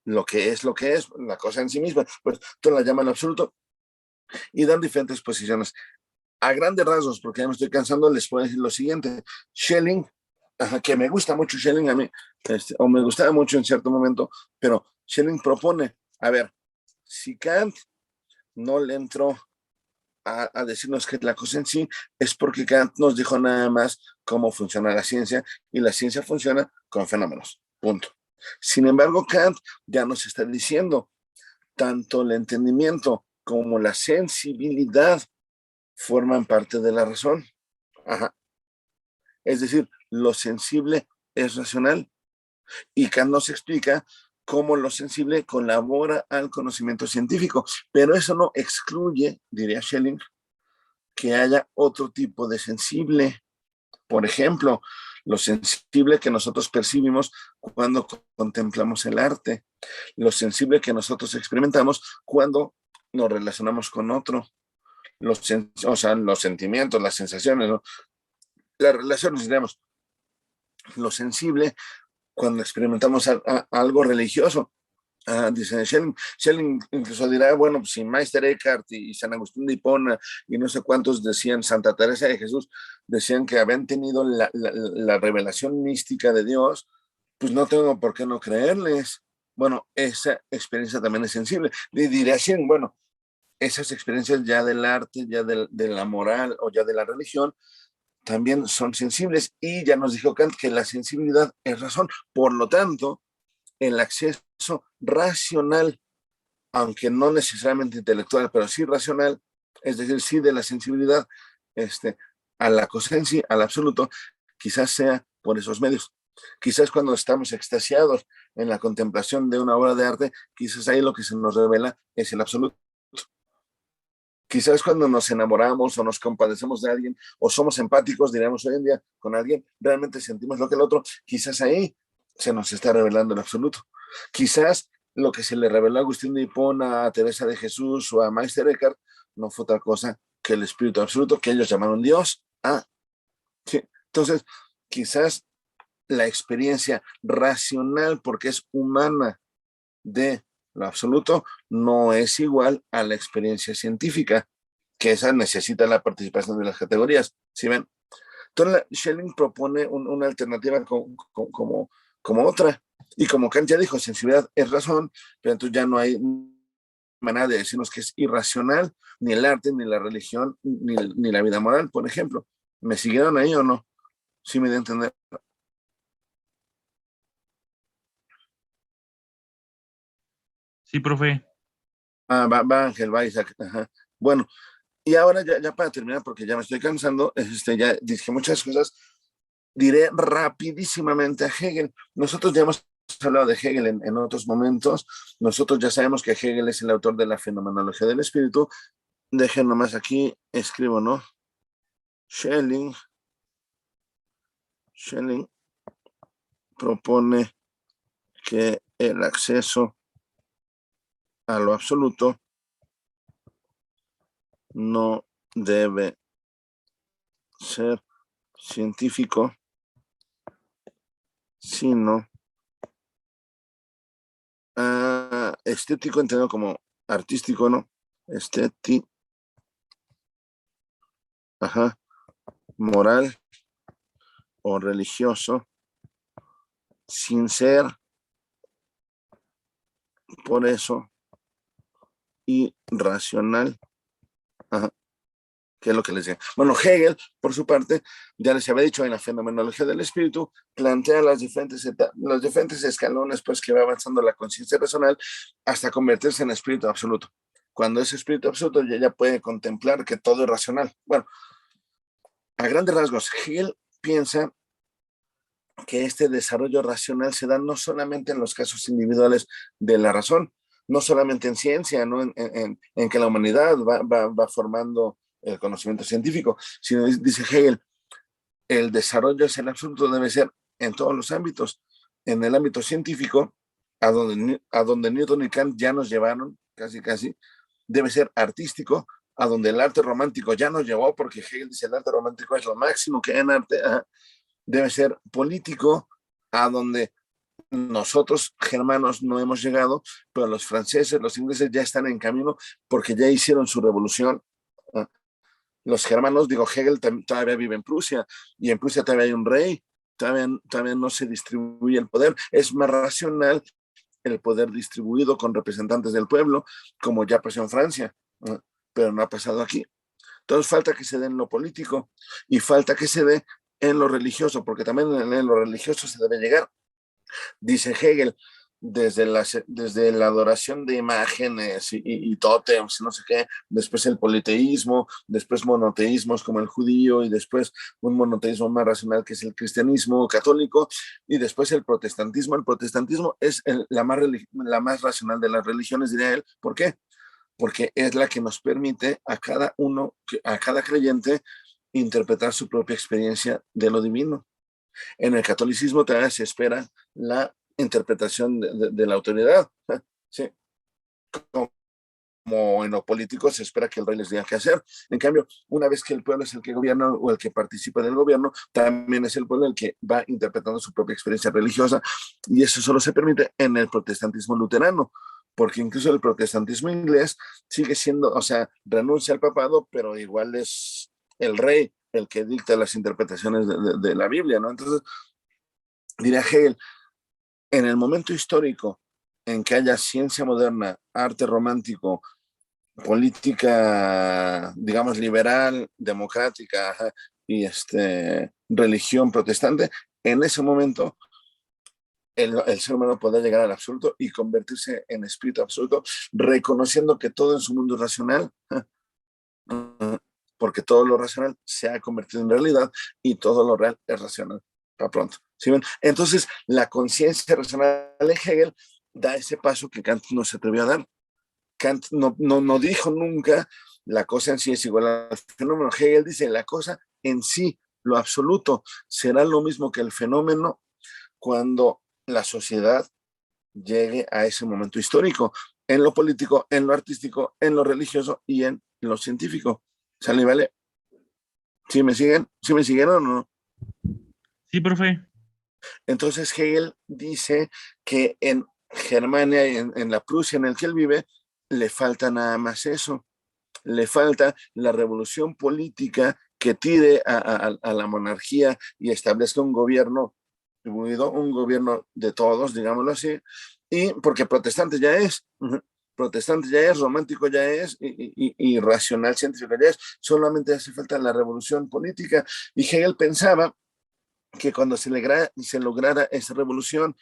Lo que es, la cosa en sí misma, pues tú la llaman absoluto y dan diferentes posiciones. A grandes rasgos, porque ya me estoy cansando, les puedo decir lo siguiente. Schelling, que me gusta mucho Schelling a mí, o me gustaba mucho en cierto momento, pero Schelling propone, a ver, si Kant no le entró a decirnos que la cosa en sí es porque Kant nos dijo nada más cómo funciona la ciencia y la ciencia funciona con fenómenos, punto. Sin embargo, Kant ya nos está diciendo tanto el entendimiento como la sensibilidad forman parte de la razón. Ajá. Es decir, lo sensible es racional y Kant nos explica cómo lo sensible colabora al conocimiento científico, pero eso no excluye, diría Schelling, que haya otro tipo de sensible. Por ejemplo, lo sensible que nosotros percibimos cuando contemplamos el arte, lo sensible que nosotros experimentamos cuando nos relacionamos con otro, o sea, los sentimientos, las sensaciones, ¿no? Las relaciones, digamos, lo sensible cuando experimentamos algo religioso. Dice Schelling incluso dirá, bueno, pues si Meister Eckhart y San Agustín de Hipona y no sé cuántos decían, Santa Teresa de Jesús, decían que habían tenido la revelación mística de Dios, pues no tengo por qué no creerles. Bueno, esa experiencia también es sensible. Y dirá Schelling, bueno, esas experiencias ya del arte, ya de la moral o ya de la religión, también son sensibles. Y ya nos dijo Kant que la sensibilidad es razón. Por lo tanto, el acceso racional, aunque no necesariamente intelectual, pero sí racional, es decir, sí de la sensibilidad a la cosa en sí, al absoluto, quizás sea por esos medios. Quizás cuando estamos extasiados en la contemplación de una obra de arte, quizás ahí lo que se nos revela es el absoluto. Quizás cuando nos enamoramos o nos compadecemos de alguien o somos empáticos, diríamos hoy en día, con alguien, realmente sentimos lo que el otro, quizás ahí se nos está revelando el absoluto. Quizás lo que se le reveló a Agustín de Hipona, a Teresa de Jesús o a Meister Eckhart no fue otra cosa que el espíritu absoluto que ellos llamaron Dios. Sí. Entonces, quizás la experiencia racional, porque es humana, de lo absoluto, no es igual a la experiencia científica, que esa necesita la participación de las categorías. ¿Sí ven? Entonces, Schelling propone una alternativa como otra. Y como Kant ya dijo, sensibilidad es razón, pero entonces ya no hay manera de decirnos que es irracional, ni el arte, ni la religión, ni la vida moral, por ejemplo. ¿Me siguieron ahí o no? Sí me di a entender. Sí, profe. Va Ángel, va Isaac. Ajá. Bueno, y ahora ya para terminar, porque ya me estoy cansando, ya dije muchas cosas, diré rapidísimamente a Hegel. Nosotros ya hemos hablado de Hegel en otros momentos. Nosotros ya sabemos que Hegel es el autor de la fenomenología del espíritu. Dejen nomás aquí, escribo, ¿no? Schelling propone que el acceso a lo absoluto no debe ser científico, sino estético, entendido como artístico, ¿no? moral o religioso, sin ser por eso irracional. ¿Qué es lo que les decía? Bueno, Hegel, por su parte, ya les había dicho, en la fenomenología del espíritu, plantea los diferentes escalones pues, que va avanzando la conciencia personal hasta convertirse en espíritu absoluto. Cuando es espíritu absoluto, ya puede contemplar que todo es racional. Bueno, a grandes rasgos, Hegel piensa que este desarrollo racional se da no solamente en los casos individuales de la razón, no solamente en ciencia, ¿no? en que la humanidad va formando el conocimiento científico, sino, dice Hegel, el desarrollo es el absoluto, debe ser en todos los ámbitos. En el ámbito científico, a donde Newton y Kant ya nos llevaron, casi, debe ser artístico, a donde el arte romántico ya nos llevó, porque Hegel dice el arte romántico es lo máximo que hay en arte, debe ser político, a donde nosotros germanos no hemos llegado, pero los franceses, los ingleses ya están en camino porque ya hicieron su revolución. Los germanos, digo, Hegel todavía vive en Prusia, y en Prusia todavía hay un rey, todavía no se distribuye el poder, es más racional el poder distribuido con representantes del pueblo, como ya pasó en Francia, pero no ha pasado aquí. Entonces falta que se dé en lo político y falta que se dé en lo religioso, porque también en lo religioso se debe llegar. Dice Hegel, desde la adoración de imágenes y tótems, no sé qué, después el politeísmo, después monoteísmos como el judío, y después un monoteísmo más racional que es el cristianismo católico, y después el protestantismo. El protestantismo es la más racional de las religiones, diría él. ¿Por qué? Porque es la que nos permite a cada creyente, interpretar su propia experiencia de lo divino. En el catolicismo todavía se espera la interpretación de la autoridad, ¿sí? Como en lo político se espera que el rey les diga qué hacer. En cambio, una vez que el pueblo es el que gobierna o el que participa del gobierno, también es el pueblo el que va interpretando su propia experiencia religiosa, y eso solo se permite en el protestantismo luterano, porque incluso el protestantismo inglés sigue siendo, o sea, renuncia al papado, pero igual es el rey el que dicta las interpretaciones de la Biblia, ¿no? Entonces, diría Hegel, en el momento histórico en que haya ciencia moderna, arte romántico, política, digamos, liberal, democrática, y religión protestante, en ese momento el ser humano podrá llegar al absoluto y convertirse en espíritu absoluto, reconociendo que todo en su mundo es racional, porque todo lo racional se ha convertido en realidad y todo lo real es racional. Para pronto. ¿Sí ven? Entonces, la conciencia racional de Hegel da ese paso que Kant no se atrevió a dar. Kant no dijo nunca la cosa en sí es igual al fenómeno. Hegel dice la cosa en sí, lo absoluto, será lo mismo que el fenómeno cuando la sociedad llegue a ese momento histórico, en lo político, en lo artístico, en lo religioso y en lo científico. ¿Sale, vale? ¿Sí me siguen? ¿Sí me siguieron o no? Sí, profe. Entonces Hegel dice que en Germania, en la Prusia en la que él vive, le falta nada más eso. Le falta la revolución política que tire a la monarquía y establezca un gobierno distribuido, un gobierno de todos, digámoslo así, y porque protestante ya es, romántico ya es, y racional científico ya es, solamente hace falta la revolución política. Y Hegel pensaba que cuando se lograra esa revolución,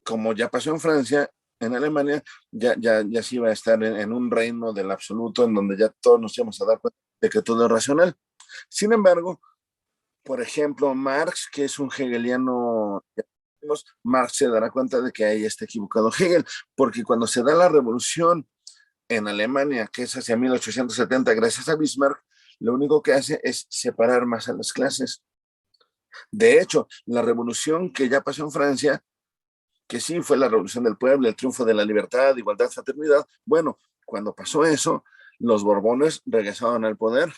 como ya pasó en Francia, en Alemania, ya se iba a estar en un reino del absoluto, en donde ya todos nos íbamos a dar cuenta de que todo es racional. Sin embargo, por ejemplo, Marx, que es un hegeliano, Marx se dará cuenta de que ahí está equivocado Hegel, porque cuando se da la revolución en Alemania, que es hacia 1870, gracias a Bismarck, lo único que hace es separar más a las clases. De hecho, la revolución que ya pasó en Francia, que sí fue la revolución del pueblo, el triunfo de la libertad, igualdad, fraternidad, bueno, cuando pasó eso, los Borbones regresaron al poder.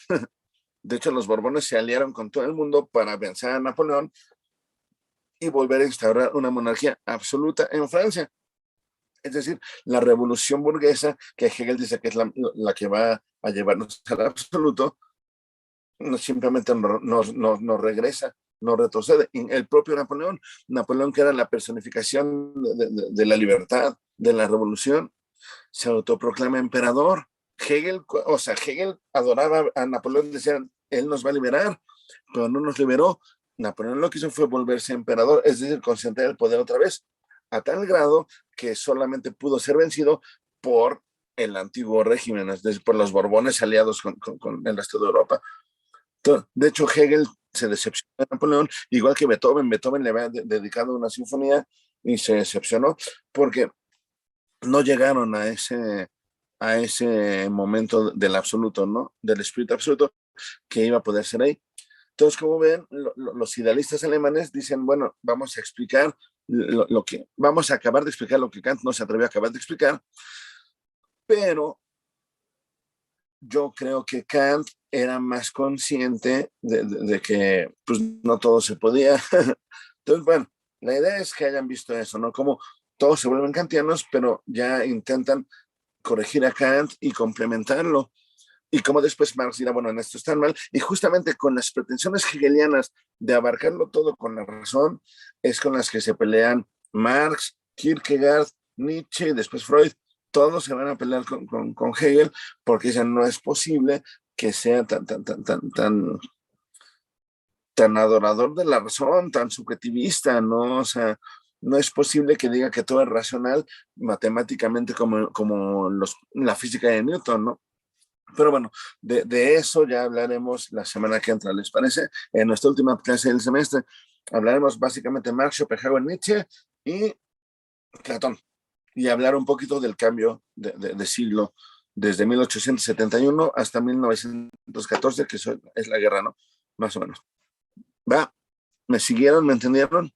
De hecho, los Borbones se aliaron con todo el mundo para vencer a Napoleón y volver a instaurar una monarquía absoluta en Francia. Es decir, la revolución burguesa, que Hegel dice que es la que va a llevarnos al absoluto, no simplemente nos regresa, no retrocede. Y el propio Napoleón, que era la personificación de la libertad, de la revolución, se autoproclama emperador. Hegel adoraba a Napoleón, decía, él nos va a liberar, pero no nos liberó. Napoleón lo que hizo fue volverse emperador, es decir, concentrar el poder otra vez, a tal grado que solamente pudo ser vencido por el antiguo régimen, es decir, por los Borbones aliados con el resto de Europa. De hecho, Hegel se decepcionó de Napoleón, igual que Beethoven. Beethoven le había dedicado una sinfonía y se decepcionó porque no llegaron a ese momento del absoluto, ¿no? Del espíritu absoluto que iba a poder ser ahí. Entonces, como ven, los idealistas alemanes dicen, bueno, vamos a explicar vamos a acabar de explicar lo que Kant no se atrevió a acabar de explicar, pero yo creo que Kant era más consciente de que pues, no todo se podía. Entonces, bueno, la idea es que hayan visto eso, ¿no? Como todos se vuelven kantianos, pero ya intentan corregir a Kant y complementarlo. Y como después Marx dirá, bueno, en esto están mal. Y justamente con las pretensiones hegelianas de abarcarlo todo con la razón, es con las que se pelean Marx, Kierkegaard, Nietzsche y después Freud. Todos se van a pelear con Hegel porque dicen, no es posible que sea tan adorador de la razón, tan subjetivista, ¿no? O sea, no es posible que diga que todo es racional matemáticamente como la física de Newton, ¿no? Pero bueno, de eso ya hablaremos la semana que entra, ¿les parece? En nuestra última clase del semestre hablaremos básicamente de Marx, Schopenhauer, Nietzsche y Platón. Y hablar un poquito del cambio de siglo desde 1871 hasta 1914, que es la guerra, ¿no? Más o menos. ¿Va? ¿Me siguieron? ¿Me entendieron?